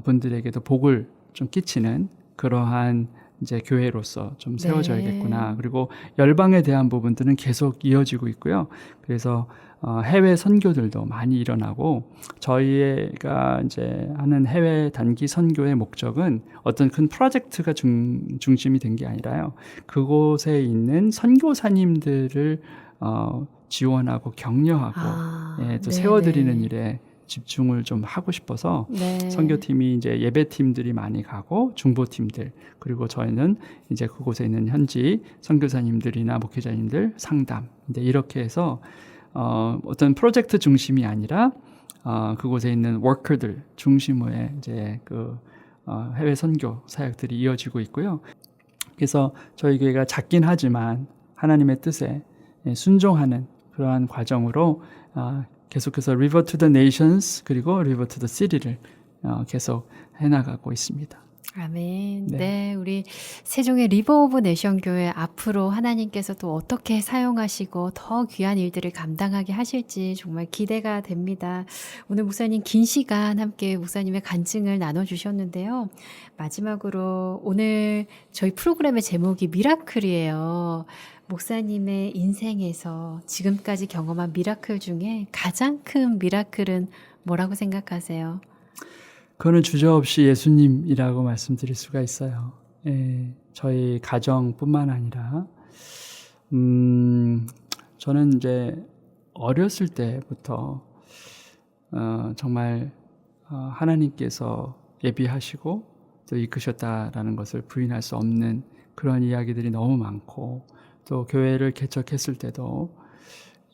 분들에게도 복을 좀 끼치는 그러한 이제 교회로서 좀 세워져야겠구나. 네. 그리고 열방에 대한 부분들은 계속 이어지고 있고요. 그래서 해외 선교들도 많이 일어나고 저희가 이제 하는 해외 단기 선교의 목적은 어떤 큰 프로젝트가 중심이 된 게 아니라요. 그곳에 있는 선교사님들을 지원하고 격려하고 또 세워드리는 일에 집중을 좀 하고 싶어서 선교팀이 이제 예배팀들이 많이 가고 중보팀들 그리고 저희는 이제 그곳에 있는 현지 선교사님들이나 목회자님들 상담 이렇게 해서 어떤 프로젝트 중심이 아니라 그곳에 있는 워커들 중심의 이제 그 해외 선교 사역들이 이어지고 있고요. 그래서 저희 교회가 작긴 하지만 하나님의 뜻에 순종하는 그러한 과정으로 계속해서 River to the Nations 그리고 River to the City를 계속 해나가고 있습니다. 아멘. 네. 네, 우리 세종의 리버 오브 내션 교회 앞으로 하나님께서 또 어떻게 사용하시고 더 귀한 일들을 감당하게 하실지 정말 기대가 됩니다. 오늘 목사님 긴 시간 함께 목사님의 간증을 나눠주셨는데요. 마지막으로 오늘 저희 프로그램의 제목이 미라클이에요. 목사님의 인생에서 지금까지 경험한 미라클 중에 가장 큰 미라클은 뭐라고 생각하세요? 그거는 주저없이 예수님이라고 말씀드릴 수가 있어요. 예, 저희 가정뿐만 아니라 저는 이제 어렸을 때부터 정말 하나님께서 예비하시고 또 이끄셨다라는 것을 부인할 수 없는 그런 이야기들이 너무 많고, 또 교회를 개척했을 때도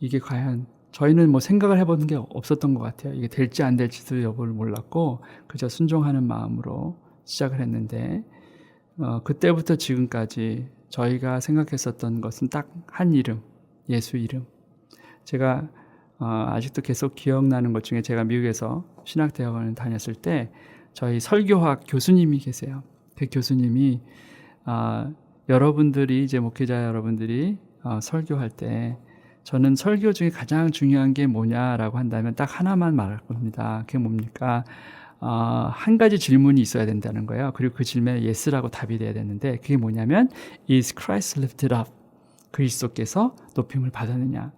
이게 과연 저희는 뭐 생각을 해본 게 없었던 것 같아요. 이게 될지 안 될지도 여부를 몰랐고 그저 순종하는 마음으로 시작을 했는데, 그때부터 지금까지 저희가 생각했었던 것은 딱 한 이름, 예수 이름. 제가 아직도 계속 기억나는 것 중에, 제가 미국에서 신학대학원을 다녔을 때 저희 설교학 교수님이 계세요. 그 교수님이 여러분들이, 이제 목회자 여러분들이 설교할 때 저는 설교 중에 가장 중요한 게 뭐냐라고 한다면 딱 하나만 말할 겁니다. 그게 뭡니까? 한 가지 질문이 있어야 된다는 거예요. 그리고 그 질문에 yes라고 답이 돼야 되는데, 그게 뭐냐면 Is Christ lifted up? 그리스도께서 높임을 받았느냐?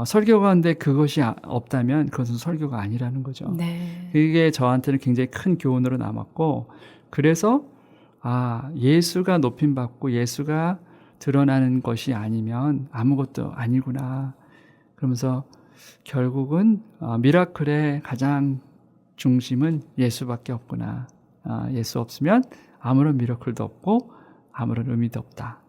설교 가운데 그것이 없다면 그것은 설교가 아니라는 거죠. 네. 그게 저한테는 굉장히 큰 교훈으로 남았고, 그래서 예수가 높임받고 예수가 드러나는 것이 아니면 아무것도 아니구나. 그러면서 결국은 미라클의 가장 중심은 예수밖에 없구나. 예수 없으면 아무런 미라클도 없고 아무런 의미도 없다.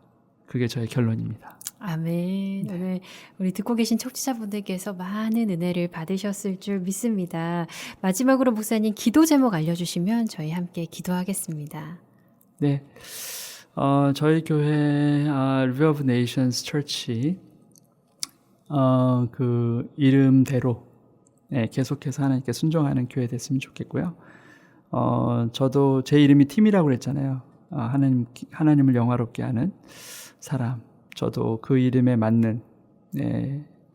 그게 저의 결론입니다. 아멘. 네. 오늘 우리 듣고 계신 청취자분들께서 많은 은혜를 받으셨을 줄 믿습니다. 마지막으로 목사님 기도 제목 알려주시면 저희 함께 기도하겠습니다. 네. 저희 교회 River of Nations Church 그 이름대로 계속해서 하나님께 순종하는 교회 됐으면 좋겠고요. 저도 제 이름이 팀이라고 그랬잖아요. 하나님을 영화롭게 하는 사람. 저도 그 이름에 맞는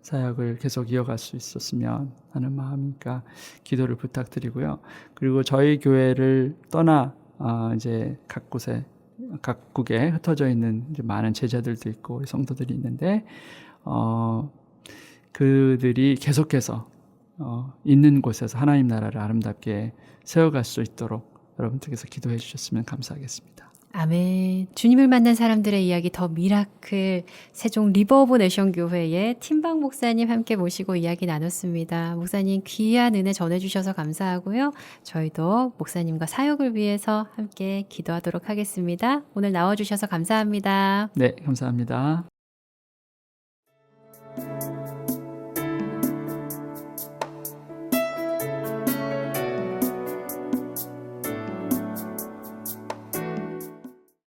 사역을 계속 이어갈 수 있었으면 하는 마음이니까 기도를 부탁드리고요. 그리고 저희 교회를 떠나 이제 각국에 흩어져 있는 이제 많은 제자들도 있고 우리 성도들이 있는데, 그들이 계속해서 있는 곳에서 하나님 나라를 아름답게 세워갈 수 있도록 여러분들께서 기도해 주셨으면 감사하겠습니다. 아멘. 주님을 만난 사람들의 이야기 더 미라클, 세종 리버 오브 내션 교회의 팀박 목사님 함께 모시고 이야기 나눴습니다. 목사님 귀한 은혜 전해주셔서 감사하고요. 저희도 목사님과 사역을 위해서 함께 기도하도록 하겠습니다. 오늘 나와주셔서 감사합니다. 네, 감사합니다.